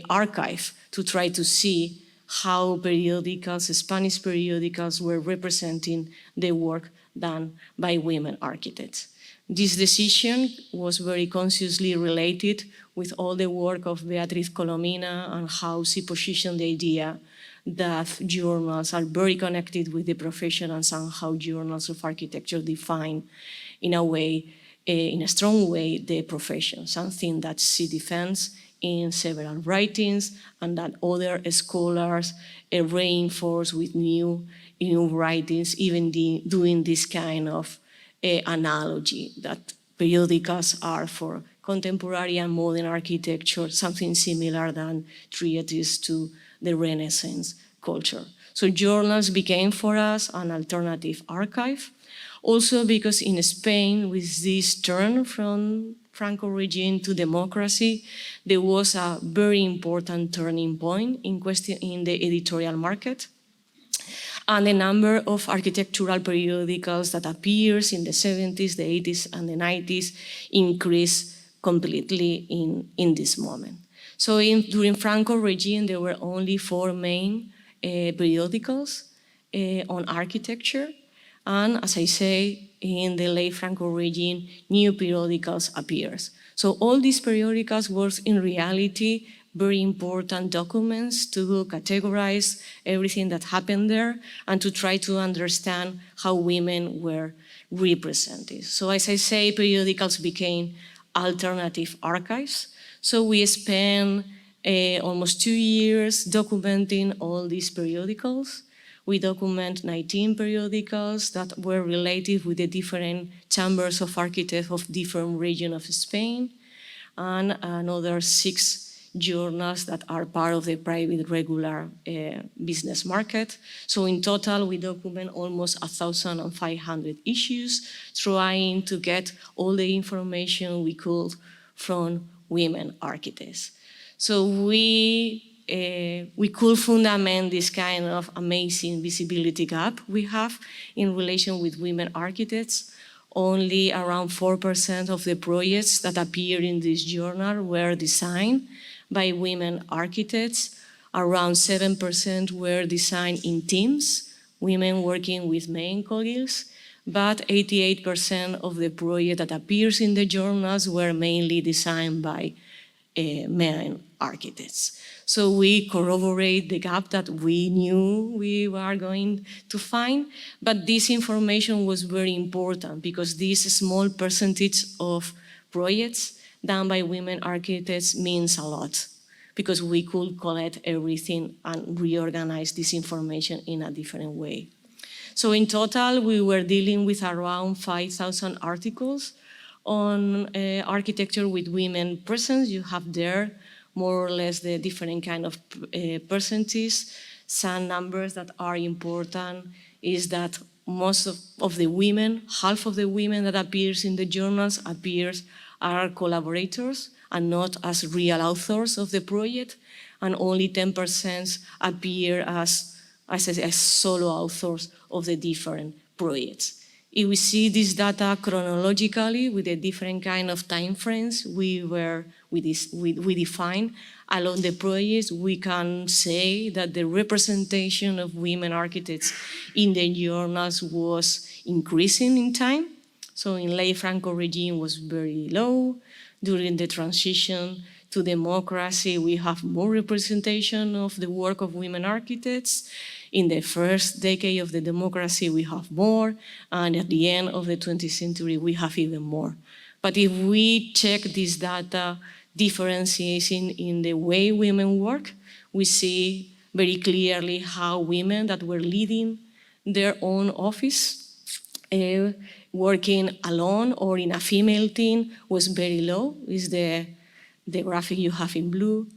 archive to try to see how periodicals, Spanish periodicals, were representing the work done by women architects. This decision was very consciously related with all the work of Beatriz Colomina and how she positioned the idea that journals are very connected with the professionals and how journals of architecture define, in a way, in a strong way, the profession, something that she defends in several writings and that other scholars reinforce with new writings, even doing this kind of analogy that periodicals are for contemporary and modern architecture, something similar than treatises to the Renaissance culture. So journals became for us an alternative archive, also because in Spain, with this turn from Franco regime to democracy, there was a very important turning point in the editorial market. And the number of architectural periodicals that appears in the 70s, the 80s, and the 90s increased completely in this moment. So during Franco regime, there were only 4 main periodicals on architecture. And as I say, in the late Franco regime, new periodicals appears. So all these periodicals were in reality very important documents to categorize everything that happened there and to try to understand how women were represented. So as I say, periodicals became alternative archives. So we spent almost 2 years documenting all these periodicals. We document 19 periodicals that were related with the different chambers of architects of different regions of Spain, and another 6 journals that are part of the private regular business market. So in total, we document almost 1,500 issues, trying to get all the information we could from women architects. So we could fundament this kind of amazing visibility gap we have in relation with women architects. Only around 4% of the projects that appear in this journal were designed by women architects. Around 7% were designed in teams, women working with men colleagues, but 88% of the projects that appears in the journals were mainly designed by men architects. So we corroborate the gap that we knew we were going to find, but this information was very important because this small percentage of projects done by women architects means a lot, because we could collect everything and reorganize this information in a different way. So in total, we were dealing with around 5,000 articles on architecture with women presence. You have there more or less the different kind of percentages. Some numbers that are important is that most of the women, half of the women that appears in the journals are collaborators and not as real authors of the project, and only 10% appear as solo authors of the different projects. If we see this data chronologically with the different kind of time frames we define along the projects, we can say that the representation of women architects in the journals was increasing in time. So in late Franco regime was very low. During the transition to democracy, we have more representation of the work of women architects. In the first decade of the democracy, we have more, and at the end of the 20th century, we have even more. But if we check this data differentiation in the way women work, we see very clearly how women that were leading their own office, working alone or in a female team, was very low. Is the graphic you have in blue.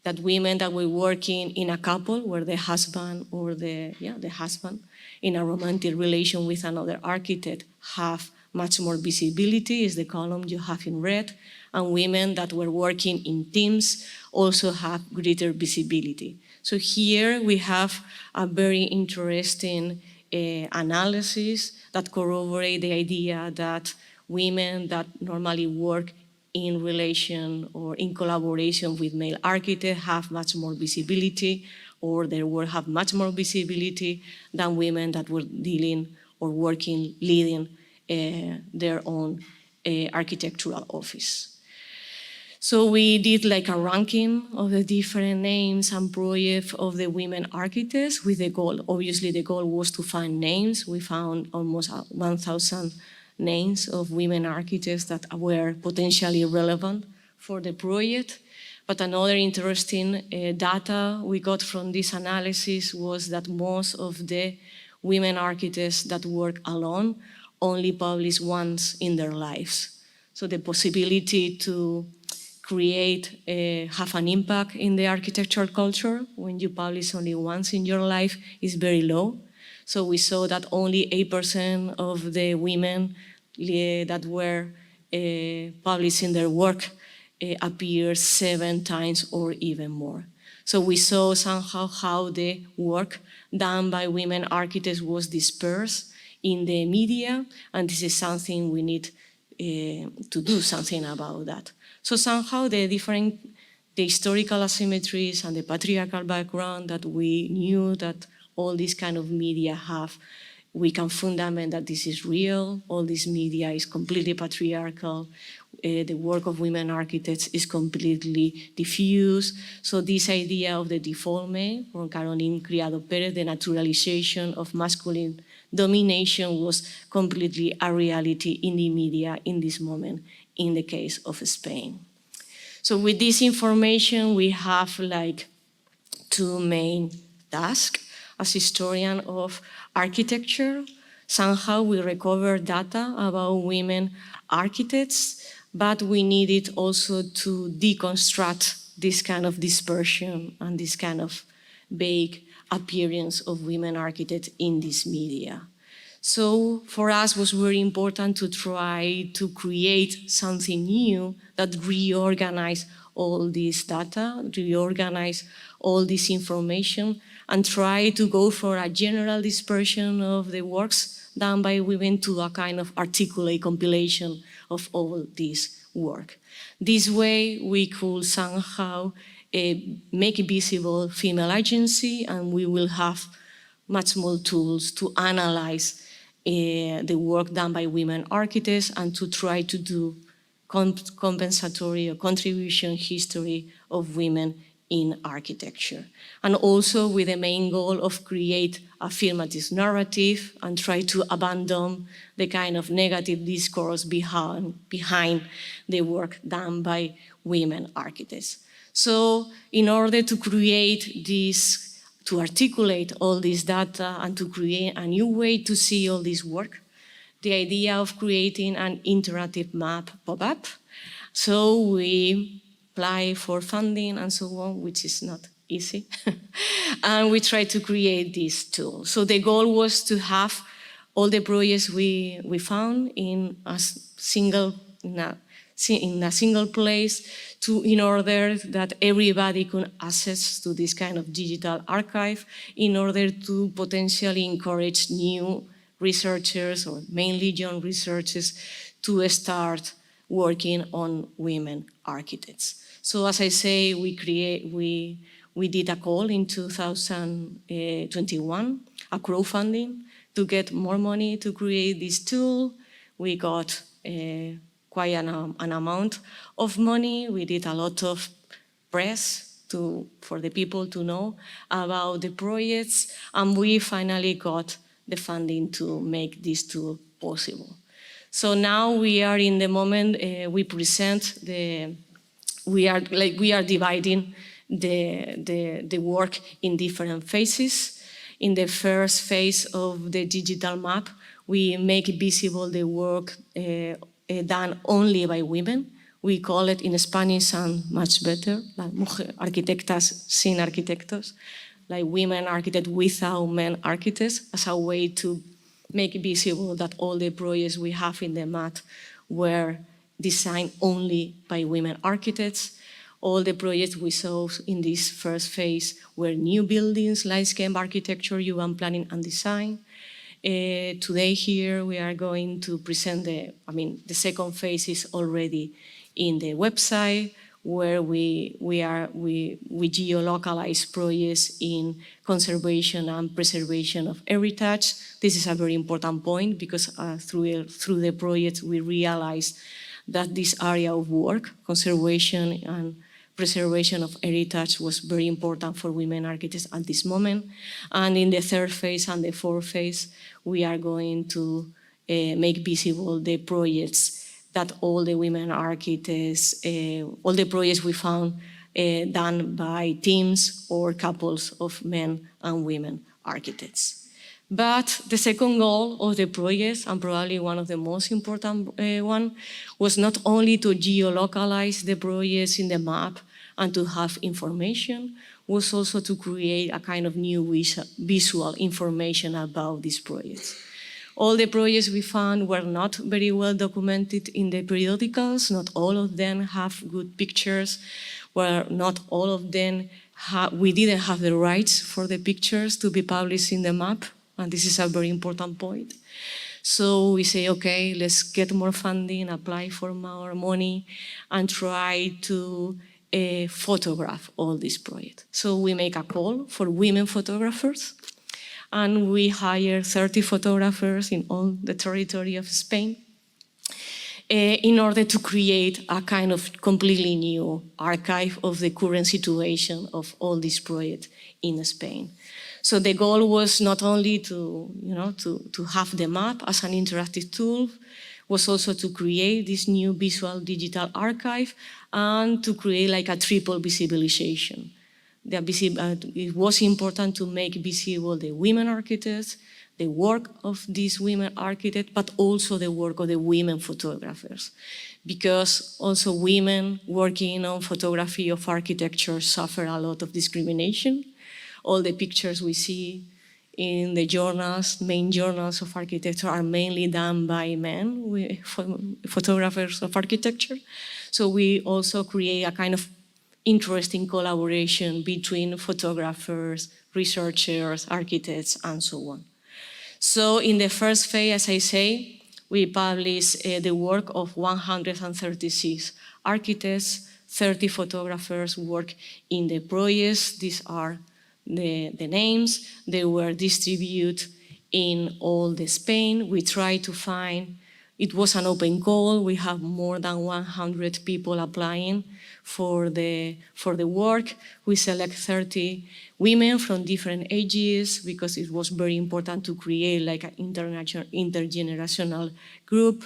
That women that were working in a couple where the husband or the husband in a romantic relation with another architect have much more visibility, is the column you have in red, and women that were working in teams also have greater visibility. So here we have a very interesting analysis that corroborate the idea that women that normally work in relation or in collaboration with male architects have much more visibility, or their work have much more visibility than women that were dealing or working, leading their own architectural office. So we did like a ranking of the different names and projects of the women architects with the goal. Obviously, the goal was to find names. We found almost 1,000 names of women architects that were potentially relevant for the project. But another interesting data we got from this analysis was that most of the women architects that work alone only publish once in their lives. So the possibility to create, have an impact in the architectural culture when you publish only once in your life is very low. So we saw that only 8% of the women that were publishing their work appear 7 times or even more. So we saw somehow how the work done by women architects was dispersed in the media, and this is something we need to do something about that. So somehow the historical asymmetries and the patriarchal background that we knew that all these kind of media have, we can fundament that this is real. All this media is completely patriarchal. The work of women architects is completely diffuse. So this idea of the deforme from Caroline Criado Pérez, the naturalization of masculine domination, was completely a reality in the media in this moment, in the case of Spain. So with this information, we have like 2 main tasks. As historian of architecture, somehow we recover data about women architects, but we needed also to deconstruct this kind of dispersion and this kind of vague appearance of women architects in this media. So for us, it was very important to try to create something new that reorganized all this data, reorganize all this information, and try to go for a general dispersion of the works done by women to a kind of articulate compilation of all this work. This way, we could somehow make visible female agency, and we will have much more tools to analyze the work done by women architects and to try to do compensatory or contribution history of women in architecture. And also with the main goal of create affirmative narrative and try to abandon the kind of negative discourse behind the work done by women architects. So in order to create this, to articulate all this data and to create a new way to see all this work, the idea of creating an interactive map pop up. So we apply for funding and so on, which is not easy. And we try to create this tool. So the goal was to have all the projects we found in a single place in order that everybody could access to this kind of digital archive in order to potentially encourage new researchers or mainly young researchers to start working on women architects. So as I say, we did a call in 2021, a crowdfunding to get more money to create this tool. We got quite an amount of money. We did a lot of press for the people to know about the projects, and we finally got the funding to make this tool possible. So now we are in the moment we present we are dividing the work in different phases. In the first phase of the digital map, we make visible the work done only by women. We call it in Spanish and much better, like arquitectas sin arquitectos, like women architects without men architects, as a way to make visible that all the projects we have in the map were designed only by women architects. All the projects we saw in this first phase were new buildings, landscape architecture, urban planning and design. Today here we are going to present the second phase is already in the website, where we geolocalize projects in conservation and preservation of heritage. This is a very important point because through the project we realized that this area of work, conservation and preservation of heritage, was very important for women architects at this moment. And in the third phase and the fourth phase, we are going to make visible the projects that all the women architects, all the projects we found done by teams or couples of men and women architects. But the second goal of the project, and probably one of the most important one, was not only to geolocalize the projects in the map and to have information, was also to create a kind of new visual information about these projects. All the projects we found were not very well documented in the periodicals. Not all of them have good pictures. Well, not all of them, we didn't have the rights for the pictures to be published in the map. And this is a very important point. So we say, okay, let's get more funding, apply for more money, and try to photograph all these projects. So we make a call for women photographers, and we hire 30 photographers in all the territory of Spain in order to create a kind of completely new archive of the current situation of all these projects in Spain. So the goal was not only to have the map as an interactive tool, was also to create this new visual digital archive and to create like a triple visibilization. It was important to make visible the women architects, the work of these women architects, but also the work of the women photographers. Because also women working on photography of architecture suffer a lot of discrimination. All the pictures we see in the journals, main journals of architecture, are mainly done by men, photographers of architecture. So we also create a kind of interesting collaboration between photographers, researchers, architects, and so on. So in the first phase, as I say, we published the work of 136 architects, 30 photographers work in the projects. These are the names. They were distributed in all the Spain. We tried to find, it was an open call. We have more than 100 people applying for the work. We select 30 women from different ages because it was very important to create like an intergenerational group,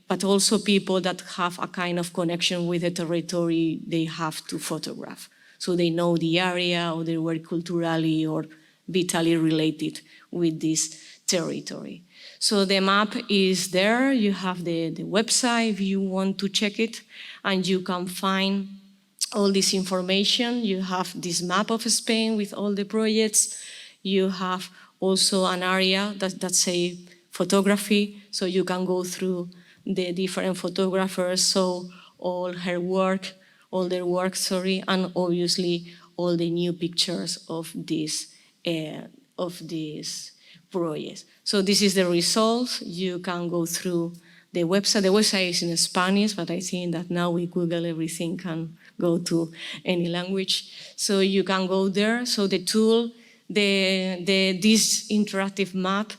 but also people that have a kind of connection with the territory they have to photograph. So they know the area, or they were culturally or vitally related with this territory. So the map is there. You have the website if you want to check it, and you can find all this information. You have this map of Spain with all the projects. You have also an area that say photography, so you can go through the different photographers, so all their work, and obviously all the new pictures of these projects. So this is the results. You can go through the website. The website is in Spanish, but I think that now with Google everything can go to any language. So you can go there. So the tool, this interactive map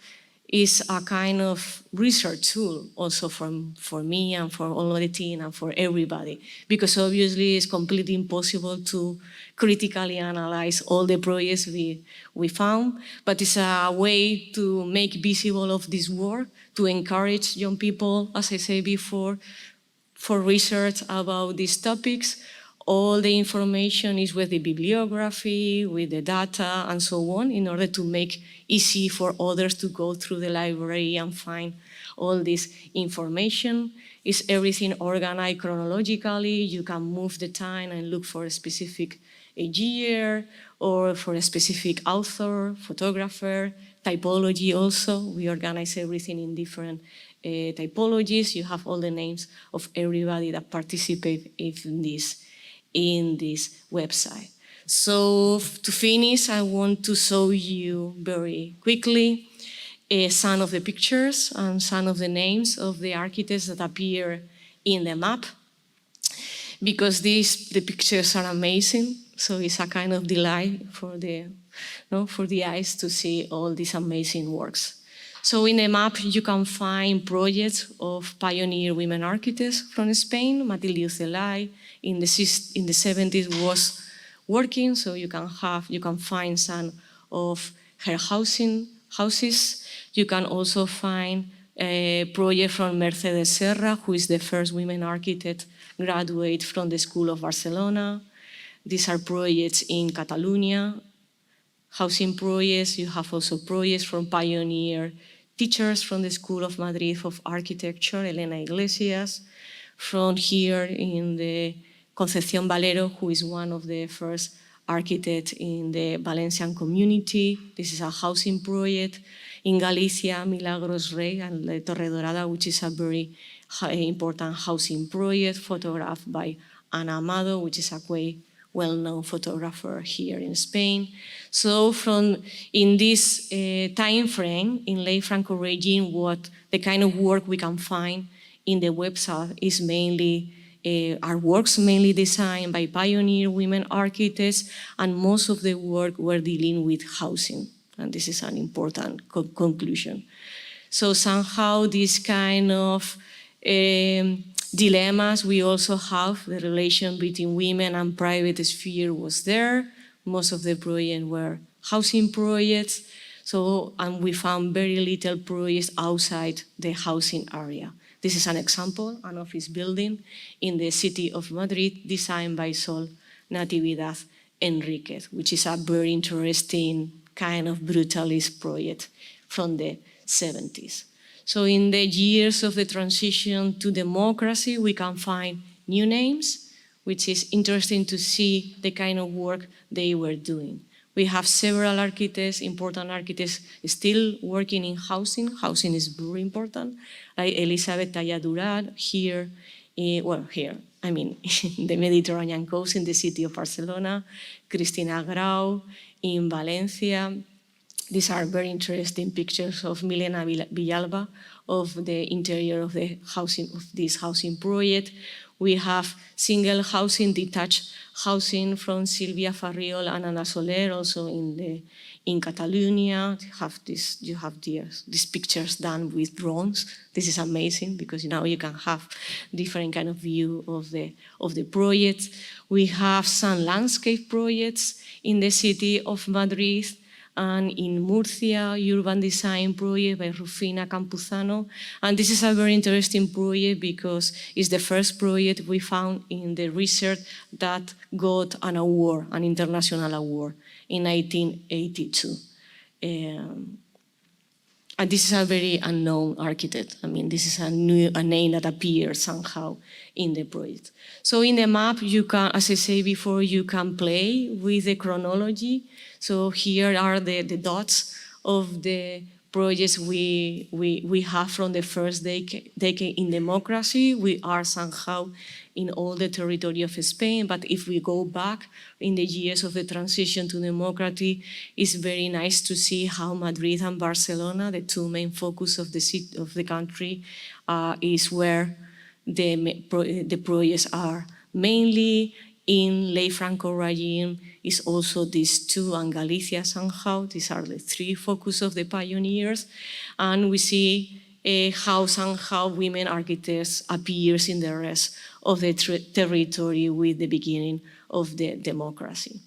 is a kind of research tool also for me and for all the team and for everybody, because obviously it's completely impossible to critically analyze all the projects we found, but it's a way to make visible of this work, to encourage young people, as I said before, for research about these topics. All the information is with the bibliography, with the data, and so on, in order to make easy for others to go through the library and find all this information. Is everything organized chronologically? You can move the time and look for a specific year or for a specific author, photographer, typology also. We organize everything in different typologies. You have all the names of everybody that participate in this website. So to finish, I want to show you very quickly some of the pictures and some of the names of the architects that appear in the map, because the pictures are amazing. So it's a kind of delight for the eyes to see all these amazing works. So in the map, you can find projects of pioneer women architects from Spain. Matilde Ucelay in the 70s was working, so you can find some of her houses. You can also find a project from Mercedes Serra, who is the first women architect graduate from the School of Barcelona. These are projects in Catalonia, housing projects. You have also projects from pioneer teachers from the School of Madrid of Architecture, Elena Iglesias, from here in the Concepción Valero, who is one of the first architects in the Valencian community. This is a housing project. In Galicia, Milagros Rey and La Torre Dorada, which is a very important housing project, photographed by Ana Amado, which is a quite well-known photographer here in Spain. So in this time frame, in late Franco regime, what the kind of work we can find in the website is mainly our works mainly designed by pioneer women architects, and most of the work were dealing with housing. And this is an important conclusion. So somehow this kind of dilemmas, we also have the relation between women and private sphere was there. Most of the projects were housing projects. So, and we found very little projects outside the housing area. This is an example, an office building in the city of Madrid, designed by Sol Natividad Enriquez, which is a very interesting kind of brutalist project from the 70s. So in the years of the transition to democracy, we can find new names, which is interesting to see the kind of work they were doing. We have several architects, important architects, still working in housing. Housing is very important, like Elizabeth Talladurat here, in the Mediterranean coast in the city of Barcelona, Cristina Grau in Valencia. These are very interesting pictures of Milena Villalba of the interior of the housing of this housing project. We have single housing, detached housing from Silvia Farriol and Ana Soler, also in Catalonia. You have these pictures done with drones. This is amazing because now you can have different kind of view of the project. We have some landscape projects in the city of Madrid, and in Murcia, urban design project by Rufina Campuzano. And this is a very interesting project because it's the first project we found in the research that got an award, an international award, in 1982. And this is a very unknown architect. I mean, this is a name that appears somehow in the project. So in the map, you can, as I said before, you can play with the chronology. So here are the dots of the projects we have from the first decade in democracy. We are somehow in all the territory of Spain, but if we go back in the years of the transition to democracy, it's very nice to see how Madrid and Barcelona, the two main focus of the country, is where the projects are. Mainly in late Franco regime is also these two, and Galicia somehow. These are the three focus of the pioneers. And we see how somehow women architects appears in the rest of the territory with the beginning of the democracy.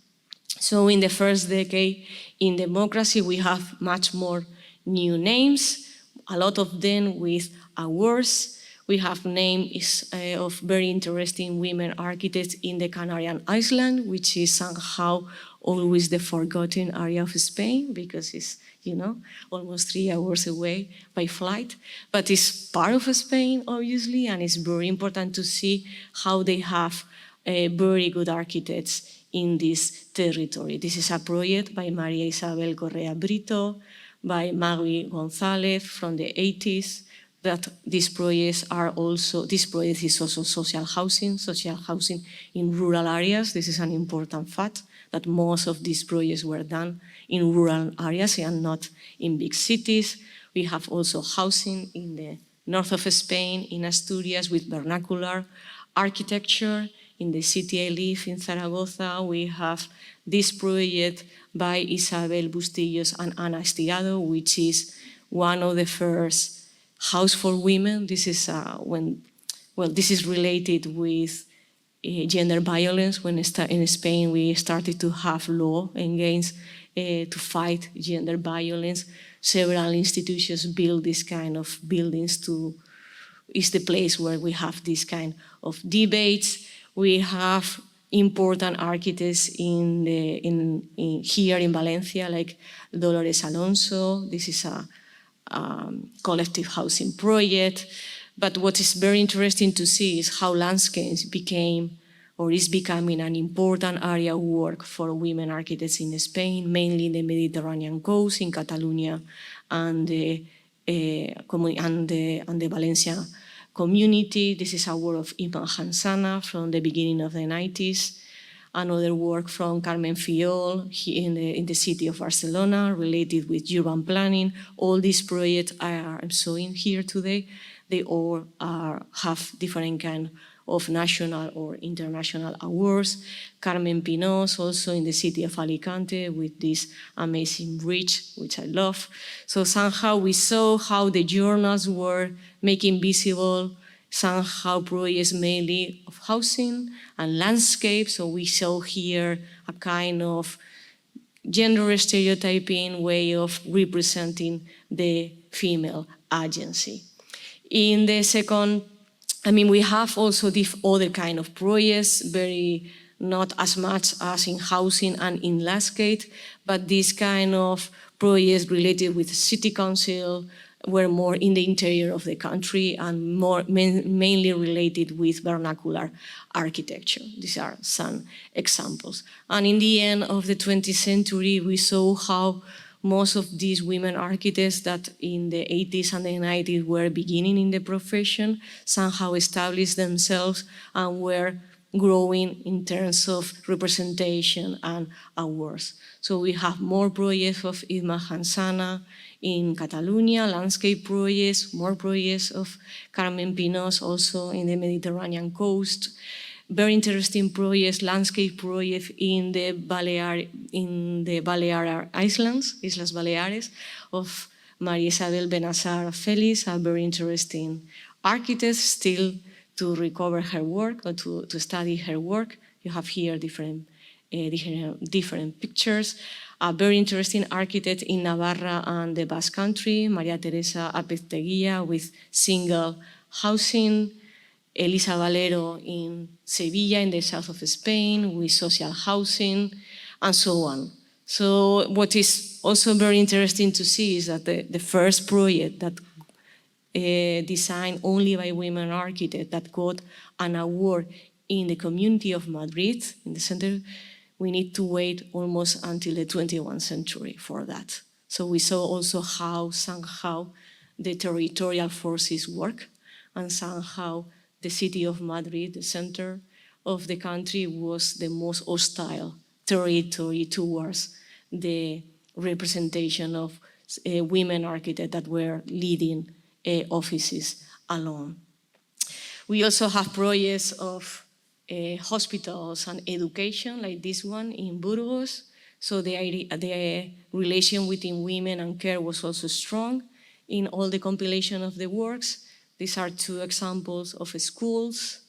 So in the first decade in democracy, we have much more new names, a lot of them with awards. We have names of very interesting women architects in the Canarian Islands, which is somehow always the forgotten area of Spain because it's, almost 3 hours away by flight. But it's part of Spain, obviously, and it's very important to see how they have very good architects in this territory. This is a project by Maria Isabel Correa Brito, by Magui Gonzalez from the 80s, that these projects this project is also social housing in rural areas. This is an important fact, that most of these projects were done in rural areas and not in big cities. We have also housing in the north of Spain, in Asturias, with vernacular architecture. In the city I live, in Zaragoza, we have this project by Isabel Bustillos and Ana Estirado, which is one of the first house for women. This is this is related with gender violence. When in Spain we started to have law against to fight gender violence, several institutions build this kind of buildings is the place where we have this kind of debates. We have important architects here in Valencia, like Dolores Alonso. This is a collective housing project. But what is very interesting to see is how landscapes became or is becoming an important area of work for women architects in Spain, mainly in the Mediterranean coast, in Catalonia and the Valencia community. This is a work of Iman Hansana from the beginning of the 90s. Another work from Carmen Fiol in the city of Barcelona related with urban planning. All these projects I'm showing here today, they all have different kind of national or international awards. Carmen Pinos also in the city of Alicante with this amazing bridge, which I love. So somehow we saw how the journals were making visible somehow projects mainly of housing and landscape. So we saw here a kind of gender stereotyping way of representing the female agency. In the second, we have also this other kind of projects, very not as much as in housing and in landscape, but this kind of projects related with city council were more in the interior of the country and mainly related with vernacular architecture. These are some examples. And in the end of the 20th century, we saw how most of these women architects that in the 80s and the 90s were beginning in the profession somehow established themselves and were growing in terms of representation and awards. So we have more projects of Iman Hansana in Catalonia, landscape projects, more projects of Carmen Pinos also in the Mediterranean coast. Very interesting projects, landscape projects in the Balear Islands, Islas Baleares, of Maria Isabel Benassar Félix, a very interesting architect, still to recover her work or to study her work. You have here different pictures. A very interesting architect in Navarra and the Basque Country, Maria Teresa Apezteguía, with single housing. Elisa Valero in Sevilla, in the south of Spain, with social housing, and so on. So what is also very interesting to see is that the first project that designed only by women architects that got an award in the community of Madrid, in the center, we need to wait almost until the 21st century for that. So we saw also how somehow the territorial forces work, and somehow the city of Madrid, the center of the country, was the most hostile territory towards the representation of women architects that were leading offices alone. We also have projects of hospitals and education, like this one in Burgos. So the relation between women and care was also strong in all the compilation of the works. These are two examples of schools,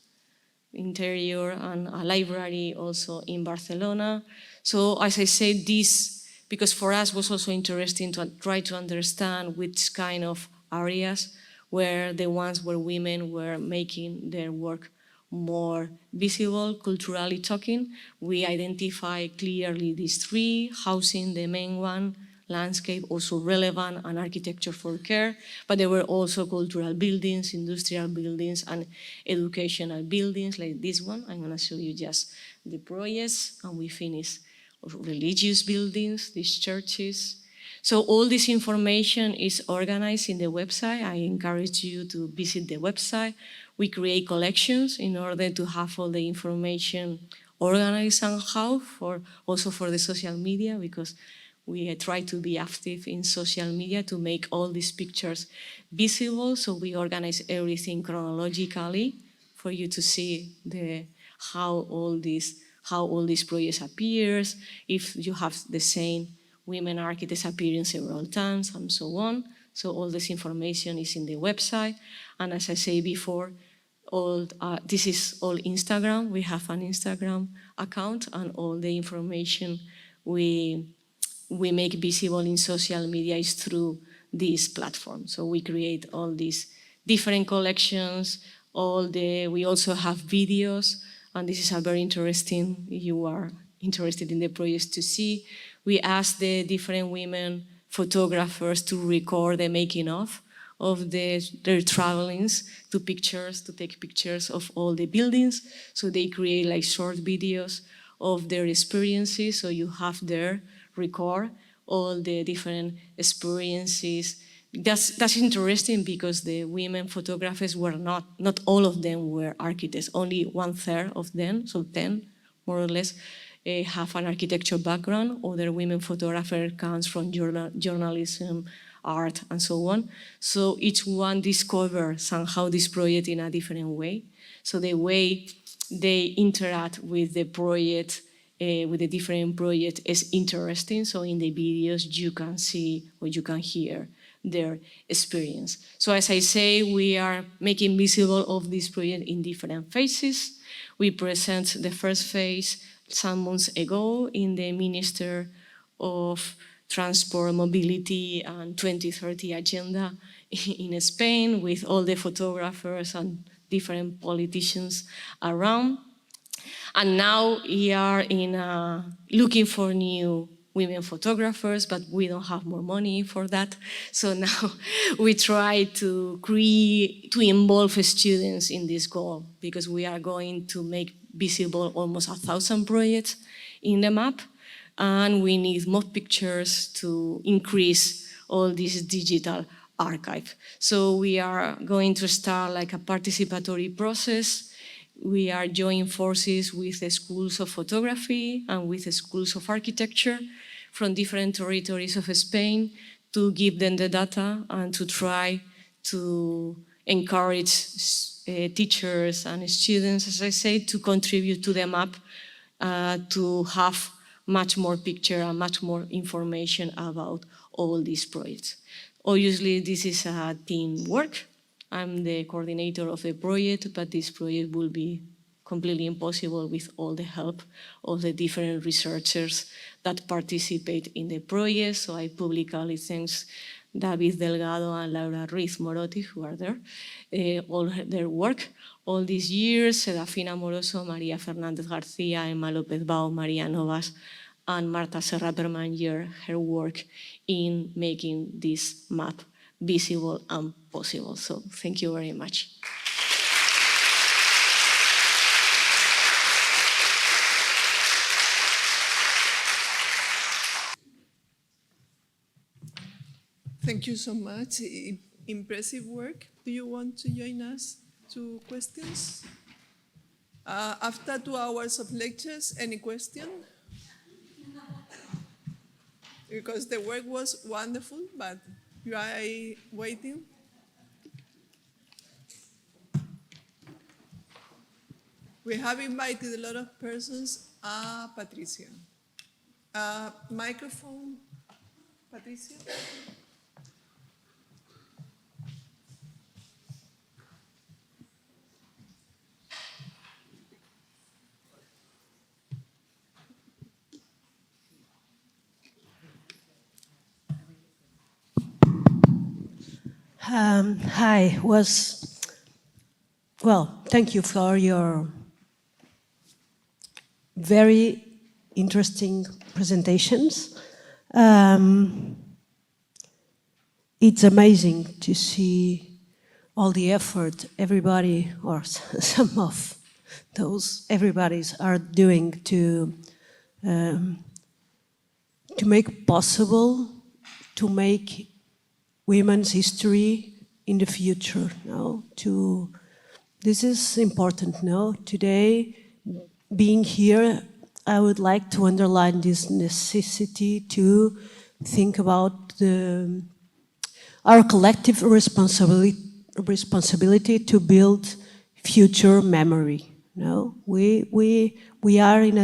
interior, and a library also in Barcelona. So as I said, this, because for us was also interesting to try to understand which kind of areas were the ones where women were making their work more visible, culturally talking. We identify clearly these three: housing, the main one, landscape, also relevant, and architecture for care. But there were also cultural buildings, industrial buildings, and educational buildings like this one. I'm going to show you just the projects, and we finish religious buildings, these churches. So all this information is organized in the website. I encourage you to visit the website. We create collections in order to have all the information organized somehow, also for the social media, because we try to be active in social media to make all these pictures visible. So we organize everything chronologically for you to see how all these projects appears, if you have the same women architects appearing several times, and so on. So all this information is in the website. And as I said before, this is all Instagram. We have an Instagram account, and all the information we make visible in social media is through this platform. So we create all these different collections. We also have videos, and this is a very interesting, if you are interested in the projects, to see. We ask the different women photographers to record the making of their travelings, to take pictures of all the buildings. So they create like short videos of their experiences. So you have there record all the different experiences. That's interesting because the women photographers were not all of them were architects, only 1/3 of them, so 10 more or less, have an architecture background. Other women photographers comes from journalism, art, and so on. So each one discovers somehow this project in a different way. So the way they interact with the project, with the different projects, is interesting. So in the videos, you can see or you can hear their experience. So as I say, we are making visible of this project in different phases. We present the first phase some months ago in the Minister of Transport, Mobility and 2030 agenda in Spain, with all the photographers and different politicians around. And now we are looking for new women photographers, but we don't have more money for that. So now we try to involve students in this goal, because we are going to make visible almost 1,000 projects in the map, and we need more pictures to increase all this digital archive. So we are going to start like a participatory process. We are joining forces with the schools of photography and with the schools of architecture from different territories of Spain to give them the data and to try to encourage teachers and students, as I say, to contribute to the map, to have much more picture and much more information about all these projects. Obviously, this is a team work. I'm the coordinator of the project, but this project will be completely impossible with all the help of the different researchers that participate in the project. So I publicly thank David Delgado and Laura Ruiz Morotti, who are there, all their work all these years, Serafina Moroso, María Fernández García, Emma López Bau, María Novas, and Marta Serra Permanger, her work in making this map visible and possible. So thank you very much. Thank you so much. Impressive work. Do you want to join us to questions? After 2 hours of lectures, any question? Because the work was wonderful, but you are waiting. We have invited a lot of persons. Patricia. Microphone, Patricia. Hi, was Well, thank you for your very interesting presentations. It's amazing to see all the effort everybody, or some of those everybody's are doing to make possible, to make women's history in the future. No? This is important. No? Today, being here, I would like to underline this necessity to think about our collective responsibility to build future memory. No? We are in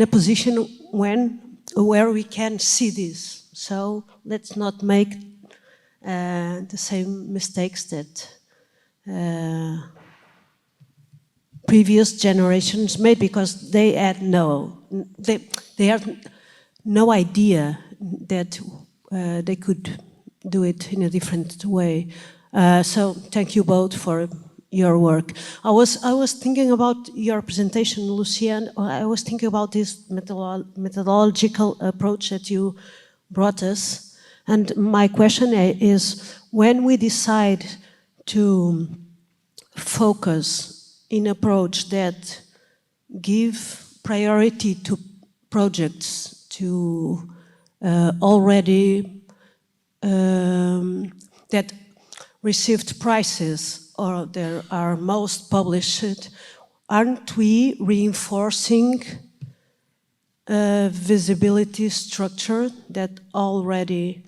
a position where we can see this. So let's not make the same mistakes that previous generations made, because they had they have no idea that they could do it in a different way. So thank you both for your work. I was thinking about your presentation, Lucía, and I was thinking about this methodological approach that you brought us. And my question is, when we decide to focus in approach that give priority to projects to already that received prizes or there are most published, aren't we reinforcing a visibility structure that already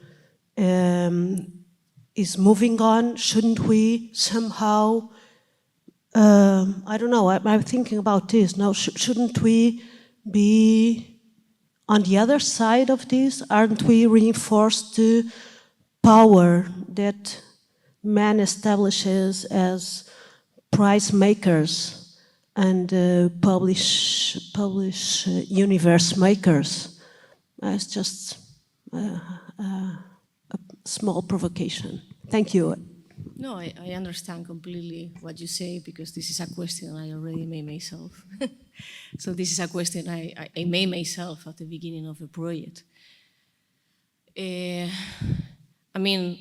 is moving on? Shouldn't we somehow, I don't know, I'm thinking about this. No, shouldn't we be on the other side of this? Aren't we reinforced the power that man establishes as prize makers and publish universe makers? It's just a small provocation. Thank you. No, I understand completely what you say, because this is a question I already made myself. So this is a question I made myself at the beginning of the project. I mean,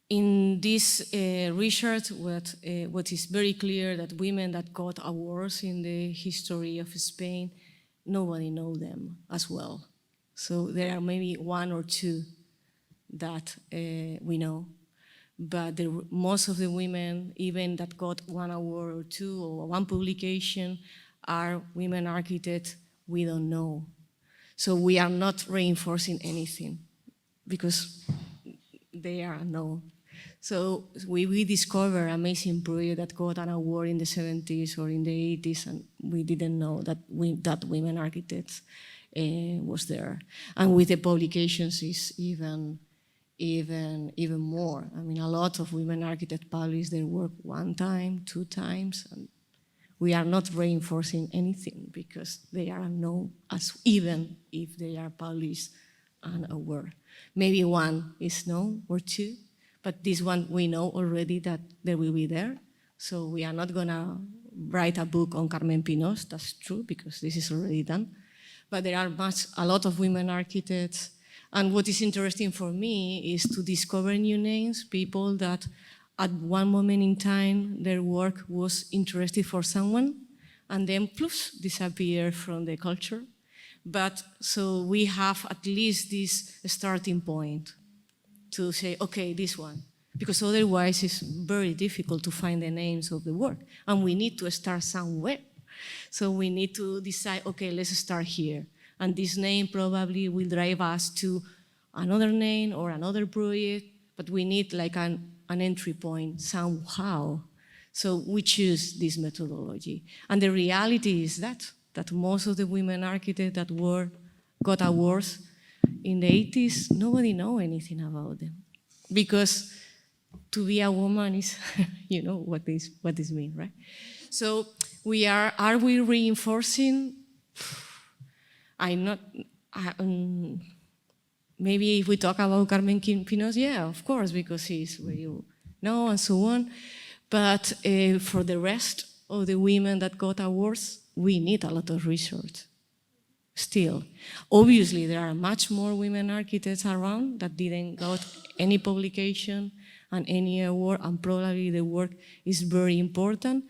in this research, what is very clear that women that got awards in the history of Spain, nobody knows them as well. So there are maybe one or two that we know. But most of the women, even that got one award or two or one publication, are women architects we don't know. So we are not reinforcing anything because they are known. So we discover amazing project that got an award in the 70s or in the 80s, and we didn't know that that women architects was there. And with the publications is even more. I mean, a lot of women architects publish their work one time, two times, and we are not reinforcing anything because they are unknown, as even if they are published an award. Maybe one is known or two, but this one we know already that they will be there. So we are not gonna write a book on Carmen Pinós, that's true, because this is already done. But there are a lot of women architects. And what is interesting for me is to discover new names, people that at one moment in time their work was interesting for someone, and then poof, disappear from the culture. But so we have at least this starting point to say, okay, this one, because otherwise it's very difficult to find the names of the work, and we need to start somewhere. So we need to decide, okay, let's start here. And this name probably will drive us to another name or another project, but we need like an entry point somehow. So we choose this methodology. And the reality is that most of the women architects that got awards in the 80s, nobody know anything about them. Because to be a woman is, you know what this means, right? So are we reinforcing? Maybe if we talk about Carmen Pinós, yeah, of course, because he's where you know and so on. But for the rest of the women that got awards, we need a lot of research still. Obviously, there are much more women architects around that didn't got any publication and any award, and probably the work is very important,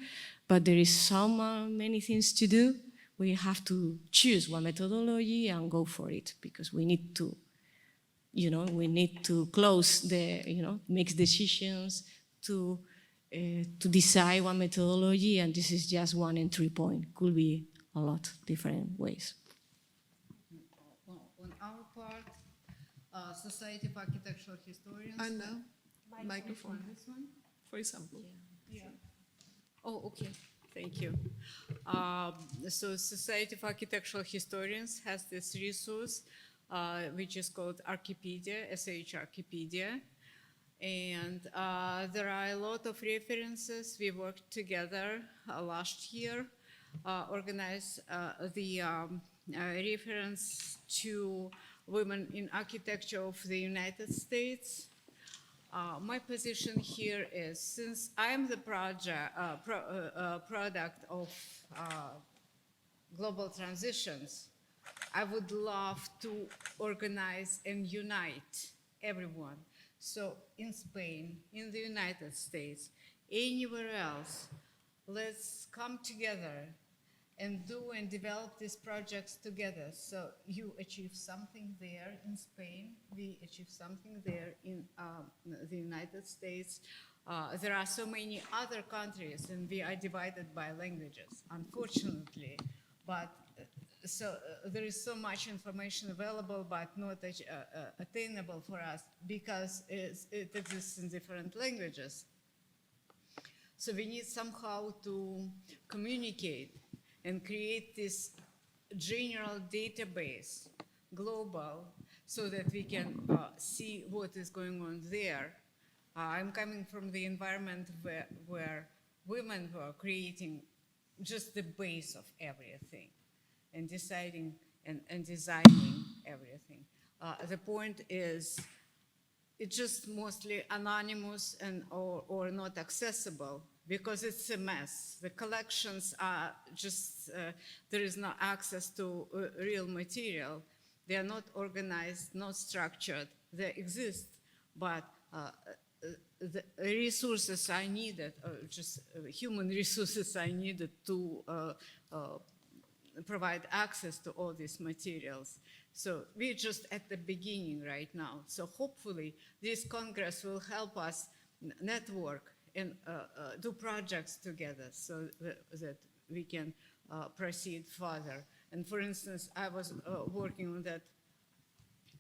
but there is so many things to do. We have to choose one methodology and go for it, because we need to, we need to close the, make decisions to decide one methodology, and this is just one entry point. Could be a lot different ways. On our part, Society of Architectural Historians. Anna, microphone, This one? for example. Yeah. Oh, okay. Thank you. So Society of Architectural Historians has this resource, which is called Archipedia, SH Archipedia. And there are a lot of references. We worked together last year, organized the reference to women in architecture of the United States. My position here is, since I am the product of global transitions, I would love to organize and unite everyone. So in Spain, in the United States, anywhere else, let's come together and do and develop these projects together. So you achieve something there in Spain, we achieve something there in the United States. There are so many other countries, and we are divided by languages, unfortunately. But so there is so much information available, but not attainable for us because it exists in different languages. So we need somehow to communicate and create this general database, global, so that we can see what is going on there. I'm coming from the environment where women were creating just the base of everything and deciding and designing everything. The point is, it's just mostly anonymous and or not accessible, because it's a mess. The collections are just, there is no access to real material. They are not organized, not structured. They exist, but the resources are needed, just human resources are needed to provide access to all these materials. So we're just at the beginning right now. So hopefully this Congress will help us network and do projects together so that we can proceed further. And for instance, I was working on that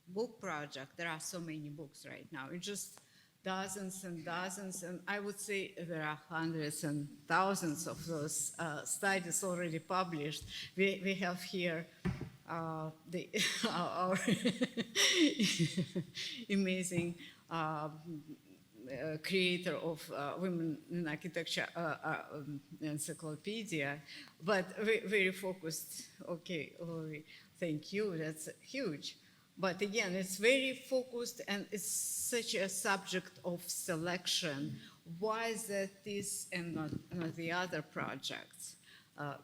book project. There are so many books right now. It's just dozens and dozens, and I would say there are hundreds and thousands of those studies already published. We have here our amazing creator of Women in Architecture encyclopedia, but very focused. Okay, Lori, thank you, that's huge. But again, it's very focused, and it's such a subject of selection. Why is that this and not the other projects?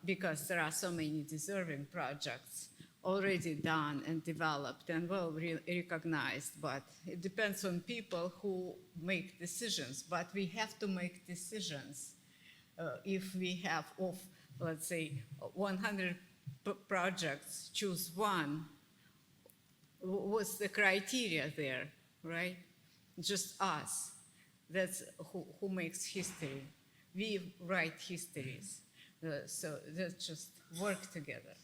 Because there are so many deserving projects already done and developed and well recognized, but it depends on people who make decisions. But we have to make decisions. If we have, let's say, 100 projects, choose one, what's the criteria there, right? Just us. That's who makes history. We write histories. So let's just work together.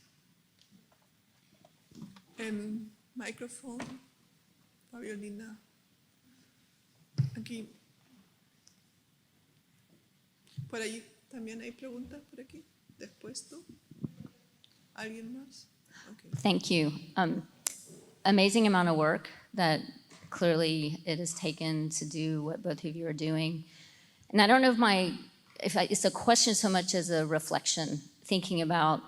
Microphone, Fabiolina. Aquí. Por ahí también hay preguntas por aquí. Después tú. ¿Alguien más? Okay. Thank you. Amazing amount of work that clearly it has taken to do what both of you are doing. And I don't know if it's a question so much as a reflection, thinking about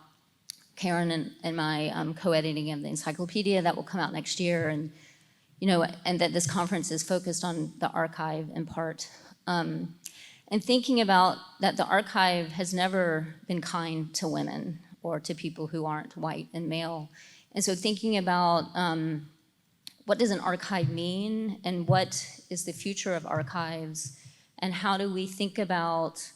Karen and my co-editing of the encyclopedia that will come out next year, and and that this conference is focused on the archive in part. and thinking about that the archive has never been kind to women or to people who aren't white and male. And so thinking about what does an archive mean, and what is the future of archives, and how do we think about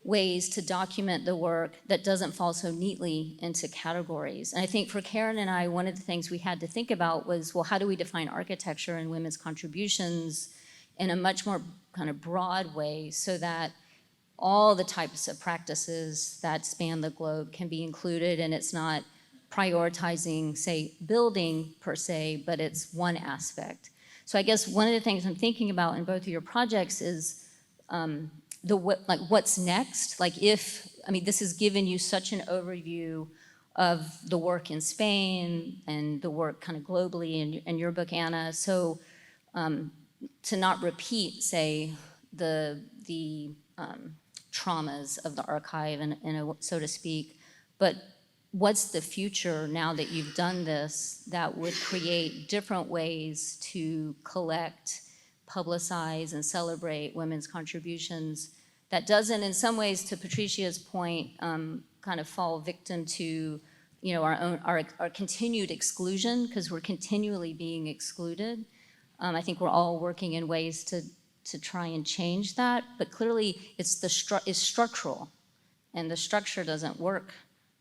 ways to document the work that doesn't fall so neatly into categories. And I think for Karen and I, one of the things we had to think about was, well, how do we define architecture and women's contributions in a much more kind of broad way, so that all the types of practices that span the globe can be included, and it's not prioritizing, say, building per se, but it's one aspect. So I guess one of the things I'm thinking about in both of your projects is what's next? Like this has given you such an overview of the work in Spain and the work kind of globally in your book, Anna. So to not repeat, say, the traumas of the archive, so to speak, but what's the future now that you've done this that would create different ways to collect, publicize, and celebrate women's contributions that doesn't, in some ways, to Patricia's point, kind of fall victim to our continued exclusion, because we're continually being excluded. I think we're all working in ways to try and change that, but clearly it's structural, and the structure doesn't work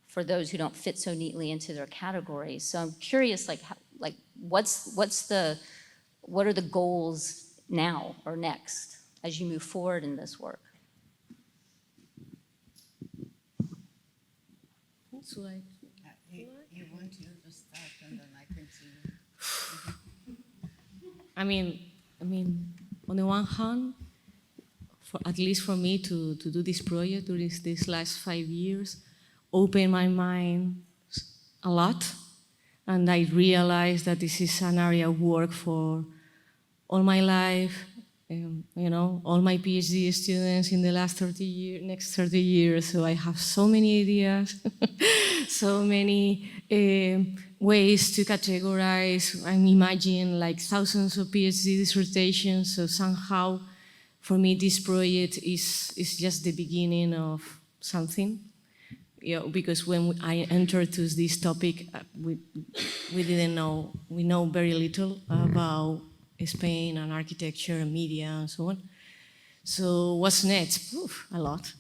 for those who don't fit so neatly into their categories. So I'm curious, what are the goals now or next as you move forward in this work? You want you to start, and then I continue. I mean, on the one hand, at least for me to do this project during these last 5 years, opened my mind a lot, and I realized that this is an area of work for all my life. All my PhD students in the next 30 years. So I have so many ideas, so many ways to categorize. I'm imagining like thousands of PhD dissertations. So somehow, for me, this project is just the beginning of something. Because when I entered to this topic, we didn't know. We know very little about Spain and architecture and media and so on. So what's next? Oof, a lot.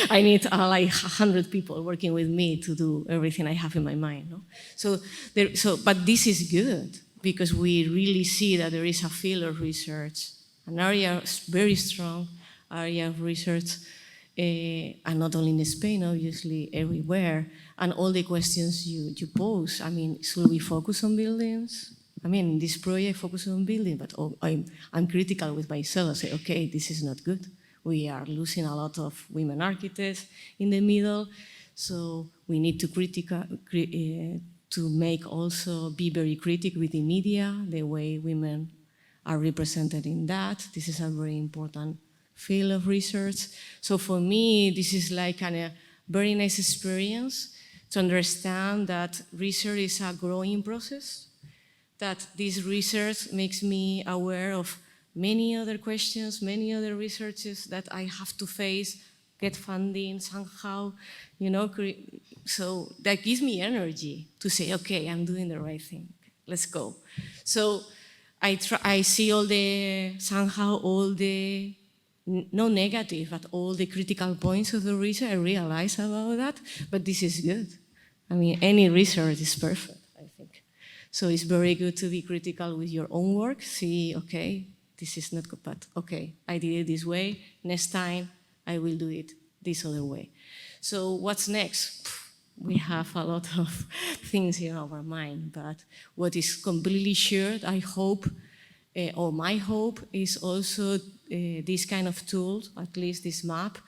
I need like 100 people working with me to do everything I have in my mind. No? But this is good, because we really see that there is a field of research, an area, very strong area of research, and not only in Spain, obviously, everywhere. And all the questions you pose. I mean, should we focus on buildings? I mean, this project focuses on building, but I'm critical with myself. I say, okay, this is not good. We are losing a lot of women architects in the middle, so we need to be very critical with the media, the way women are represented in that. This is a very important field of research. So for me, this is like a very nice experience to understand that research is a growing process, that this research makes me aware of many other questions, many other researches that I have to face, get funding somehow, so that gives me energy to say, okay, I'm doing the right thing, let's go. So I see all the no negative, but all the critical points of the research. I realize about that, but this is good. I mean, any research is perfect, I think. So it's very good to be critical with your own work. See, okay, this is not good, but okay, I did it this way. Next time, I will do it this other way. So what's next? We have a lot of things in our mind, but what is completely sure, I hope, or my hope, is also this kind of tool, at least this map.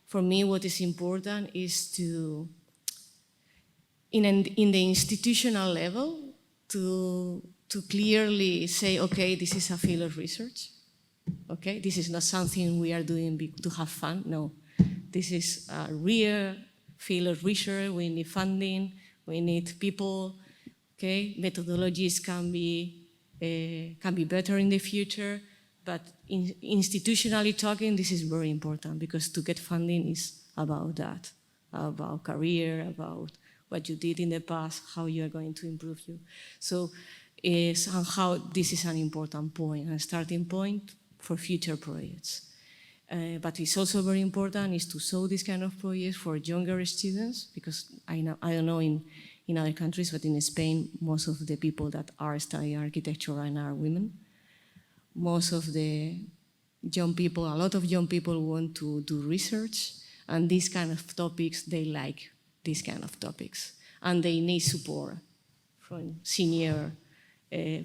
For me, what is important is to, in the institutional level, to clearly say, okay, this is a field of research. Okay, this is not something we are doing to have fun. No, this is a real field of research. We need funding. We need people. Okay, methodologies can be better in the future, But institutionally talking, this is very important because to get funding is about that, about career, about what you did in the past, how you are going to improve you. So somehow this is an important point, a starting point for future projects. But it's also very important is to show this kind of projects for younger students, because I don't know in other countries, but in Spain, most of the people that are studying architecture right now are women. Most of the young people, a lot of young people want to do research, and these kind of topics, they like these kind of topics. And they need support from senior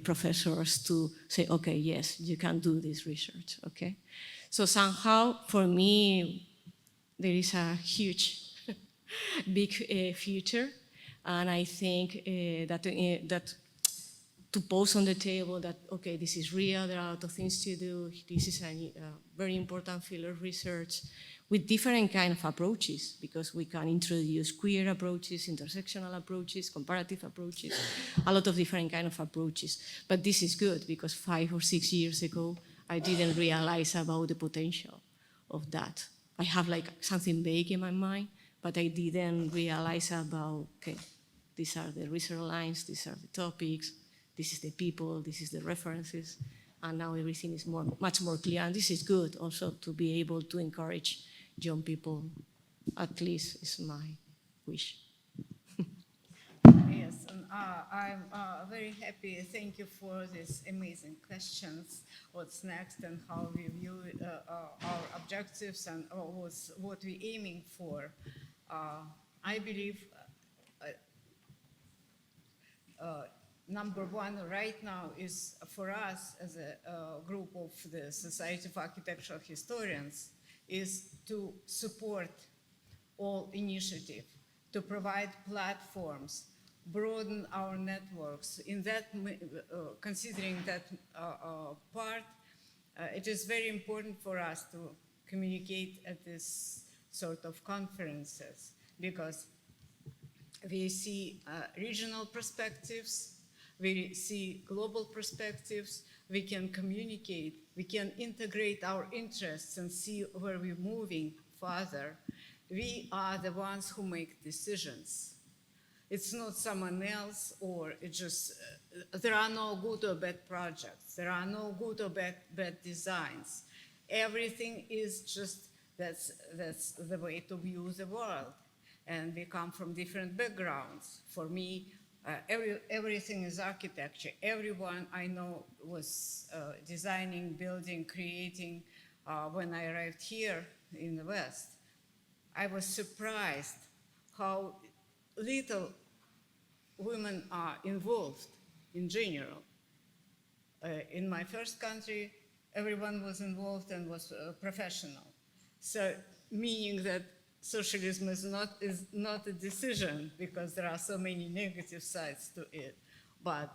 professors to say, okay, yes, you can do this research, okay? So somehow, for me, there is a huge, big future, and I think that to pose on the table that, okay, this is real, there are a lot of things to do, this is a very important field of research with different kind of approaches, because we can introduce queer approaches, intersectional approaches, comparative approaches, a lot of different kind of approaches. But this is good, because 5 or 6 years ago, I didn't realize about the potential of that. I have like something vague in my mind, but I didn't realize about, okay, these are the research lines, these are the topics, this is the people, this is the references, and now everything is much more clear. And this is good also to be able to encourage young people, at least is my wish. Yes, and I'm very happy. Thank you for these amazing questions. What's next and how we view our objectives and what we're aiming for. I believe number one right now is for us as a group of the Society of Architectural Historians is to support all initiatives, to provide platforms, broaden our networks. In that, considering that part, it is very important for us to communicate at this sort of conferences, because we see regional perspectives, we see global perspectives, we can communicate, we can integrate our interests and see where we're moving further. We are the ones who make decisions. It's not someone else, or it's just, there are no good or bad projects. There are no good or bad designs. Everything is just, that's the way to view the world. And we come from different backgrounds. For me, everything is architecture. Everyone I know was designing, building, creating. When I arrived here in the West, I was surprised how little women are involved in general. In my first country, everyone was involved and was professional. So, meaning that socialism is not a decision, because there are so many negative sides to it, but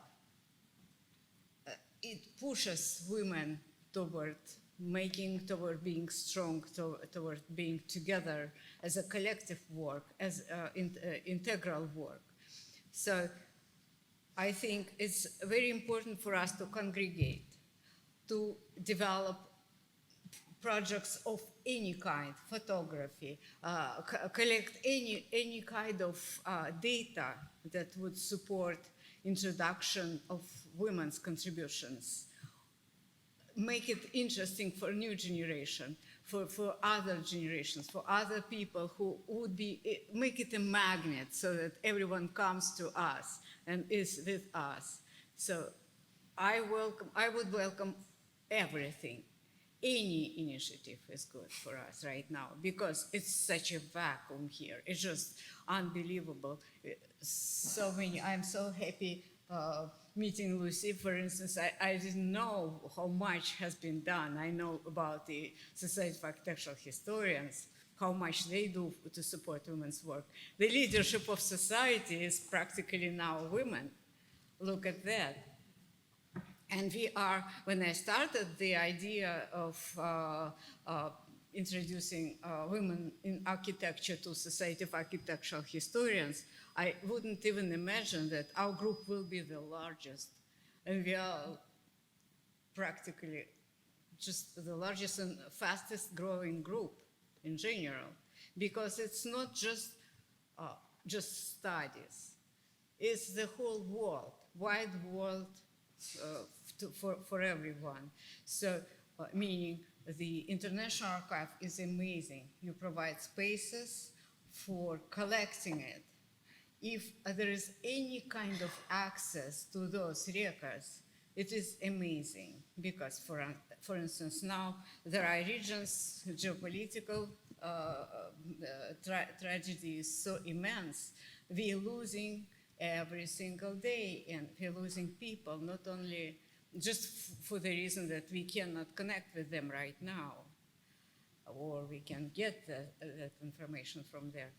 it pushes women toward being strong, toward being together as a collective work, as integral work. So I think it's very important for us to congregate, to develop projects of any kind, photography, collect any kind of data that would support introduction of women's contributions. Make it interesting for new generation, for other generations, for other people who would be, make it a magnet so that everyone comes to us and is with us. So I would welcome everything. Any initiative is good for us right now, because it's such a vacuum here. It's just unbelievable. So many, I'm so happy meeting Lucy, for instance. I didn't know how much has been done. I know about the Society of Architectural Historians, how much they do to support women's work. The leadership of society is practically now women. Look at that. And we are, when I started the idea of introducing women in architecture to Society of Architectural Historians, I wouldn't even imagine that our group will be the largest. And we are practically just the largest and fastest growing group in general, because it's not just studies. It's the whole world, wide world for everyone. So, meaning the International Archive is amazing. You provide spaces for collecting it. If there is any kind of access to those records, it is amazing because, for instance, now there are regions, geopolitical tragedy is so immense. We are losing every single day, and we are losing people, not only just for the reason that we cannot connect with them right now, or we can get that information from there.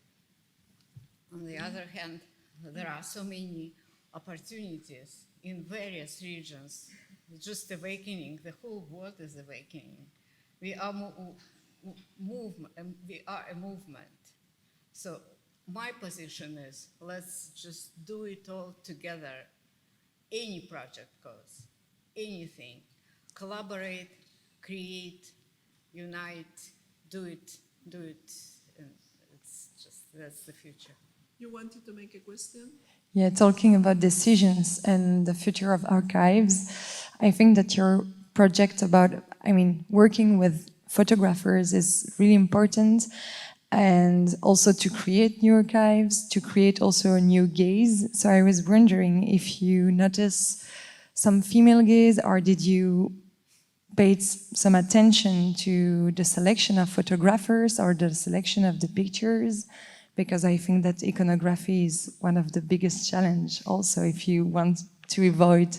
On the other hand, there are so many opportunities in various regions, just awakening. The whole world is awakening. We are a movement. So my position is, let's just do it all together. Any project goes, anything. Collaborate, create, unite, do it, and it's just, that's the future. You wanted to make a question? Yeah, talking about decisions and the future of archives, I think that your project about, working with photographers is really important, and also to create new archives, to create also a new gaze. So I was wondering if you notice some female gaze, or did you pay some attention to the selection of photographers or the selection of the pictures? Because I think that iconography is one of the biggest challenge also if you want to avoid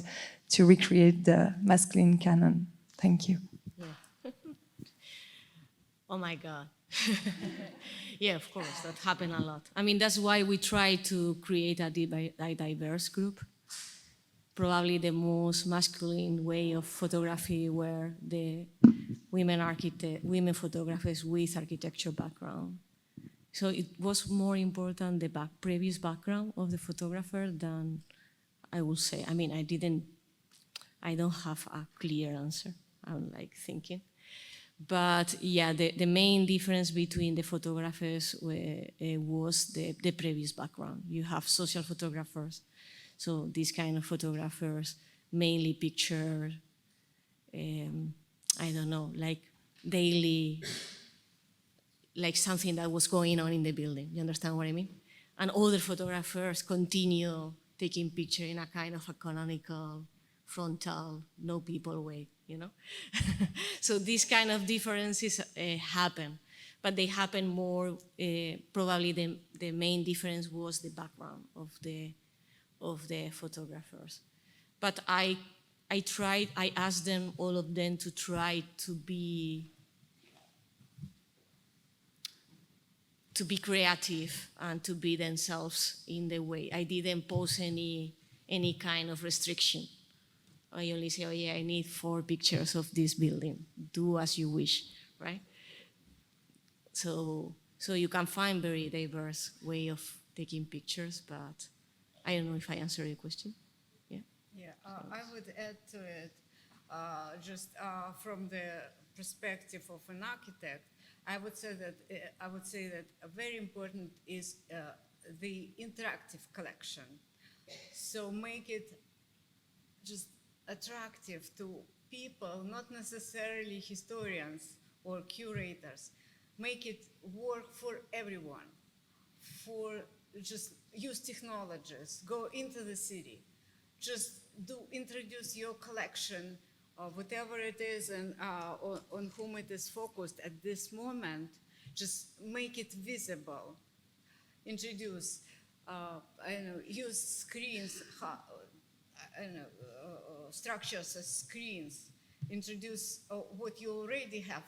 to recreate the masculine canon. Thank you. Yeah. Oh my God. Yeah, of course, that happened a lot. That's why we try to create a diverse group. Probably the most masculine way of photography were the women photographers with architecture background. So it was more important the previous background of the photographer than, I would say. I don't have a clear answer. I'm thinking. But yeah, the main difference between the photographers was the previous background. You have social photographers, so these kind of photographers mainly picture, daily, something that was going on in the building. You understand what I mean? And other photographers continue taking picture in a kind of a canonical, frontal, no people way, So these kind of differences happen, but they happen more, probably the main difference was the background of the photographers. But I asked them, all of them, to try to be creative and to be themselves in the way. I didn't pose any kind of restriction. I only say, oh yeah, I need 4 pictures of this building. Do as you wish, right? So you can find very diverse way of taking pictures, but I don't know if I answered your question. Yeah. Yeah, I would add to it, just from the perspective of an architect. I would say that very important is the interactive collection. So make it just attractive to people, not necessarily historians or curators. Make it work for everyone. Just use technologies, go into the city, just introduce your collection of whatever it is and on whom it is focused at this moment. Just make it visible. Introduce, use screens, structures as screens. Introduce what you already have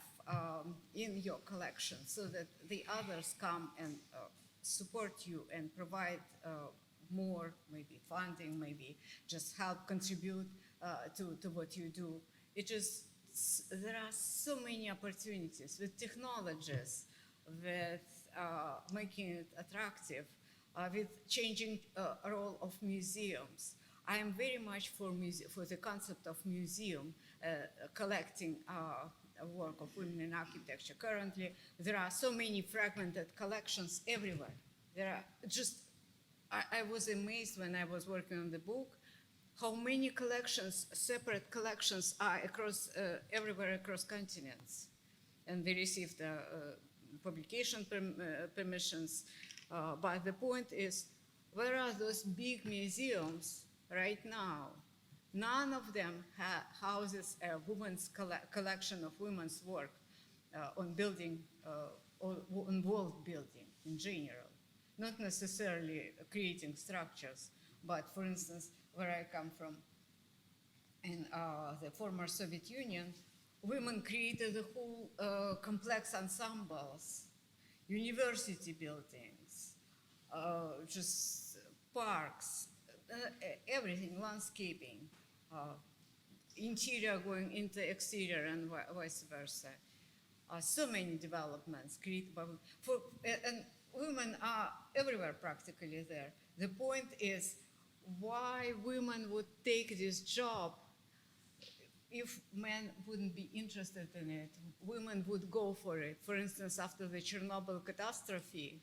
in your collection so that the others come and support you and provide more, maybe funding, maybe just help contribute to what you do. There are so many opportunities with technologies, with making it attractive, with changing role of museums. I am very much for the concept of museum collecting work of women in architecture. Currently, there are so many fragmented collections everywhere. There are just, I was amazed when I was working on the book, how many collections, separate collections are across, everywhere across continents. And they received publication permissions. But the point is, where are those big museums right now? None of them houses a women's collection of women's work on building, on world building in general. Not necessarily creating structures, but for instance, where I come from, in the former Soviet Union, women created a whole complex ensembles, university buildings, just parks, everything, landscaping, interior going into exterior and vice versa. So many developments created by and women are everywhere practically there. The point is why women would take this job if men wouldn't be interested in it. Women would go for it. For instance, after the Chernobyl catastrophe,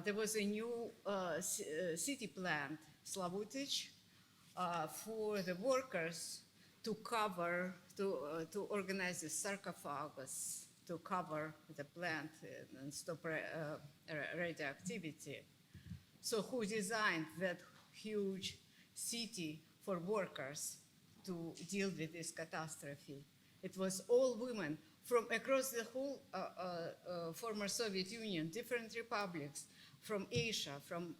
there was a new city plant, Slavutich, for the workers to cover, to organize the sarcophagus, to cover the plant and stop radioactivity. So who designed that huge city for workers to deal with this catastrophe? It was all women from across the whole former Soviet Union, different republics, from Asia, from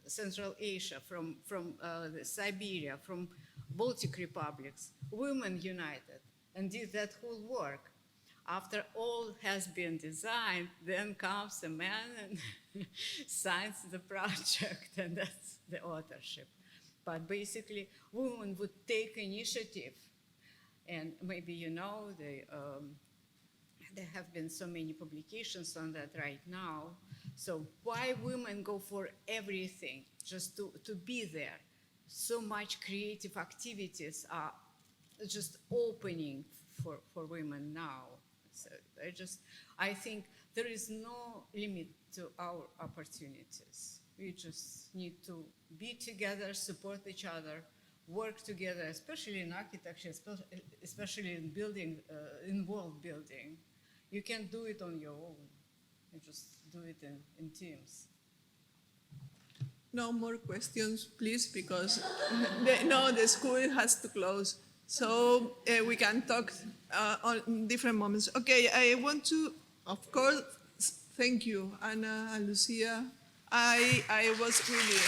Central Asia, from Siberia, from Baltic republics. Women united and did that whole work. After all has been designed, then comes a man and signs the project, and that's the authorship. But basically, women would take initiative, and maybe you know, there have been so many publications on that right now. So why women go for everything, just to be there? So much creative activities are just opening for women now. So I think there is no limit to our opportunities. We just need to be together, support each other, work together, especially in architecture, especially in building, in world building. You can't do it on your own. You just do it in teams. No more questions, please, because the school has to close. So we can talk on different moments. Okay, I want to, of course, thank you, Anna and Lucia. I was really...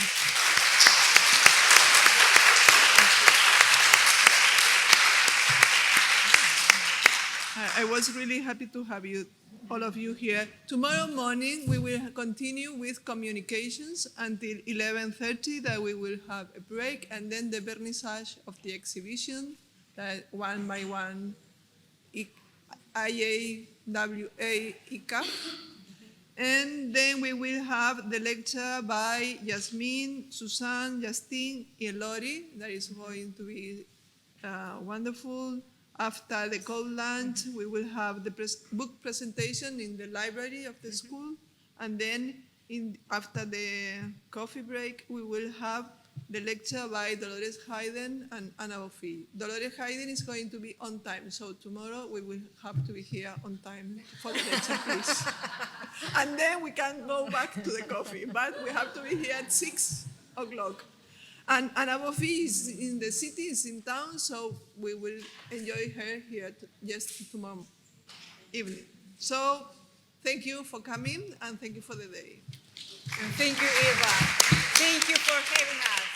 I was really happy to have you, all of you here. Tomorrow morning, we will continue with communications until 11:30, that we will have a break, and then the vernissage of the exhibition, that one by one, IAWA, ICAP. And then we will have the lecture by Yasmin, Suzanne, Justine, and Lori. That is going to be wonderful. After the cold lunch, we will have the book presentation in the library of the school. And then after the coffee break, we will have the lecture by Dolores Hayden and Anna Bofi. Dolores Hayden is going to be on time, so tomorrow we will have to be here on time for the lecture, please. And then we can go back to the coffee, but we have to be here at 6 o'clock. And Anna Bofi is in the city, is in town, so we will enjoy her here just tomorrow evening. So thank you for coming, and thank you for the day. And thank you, Eva. Thank you for having us.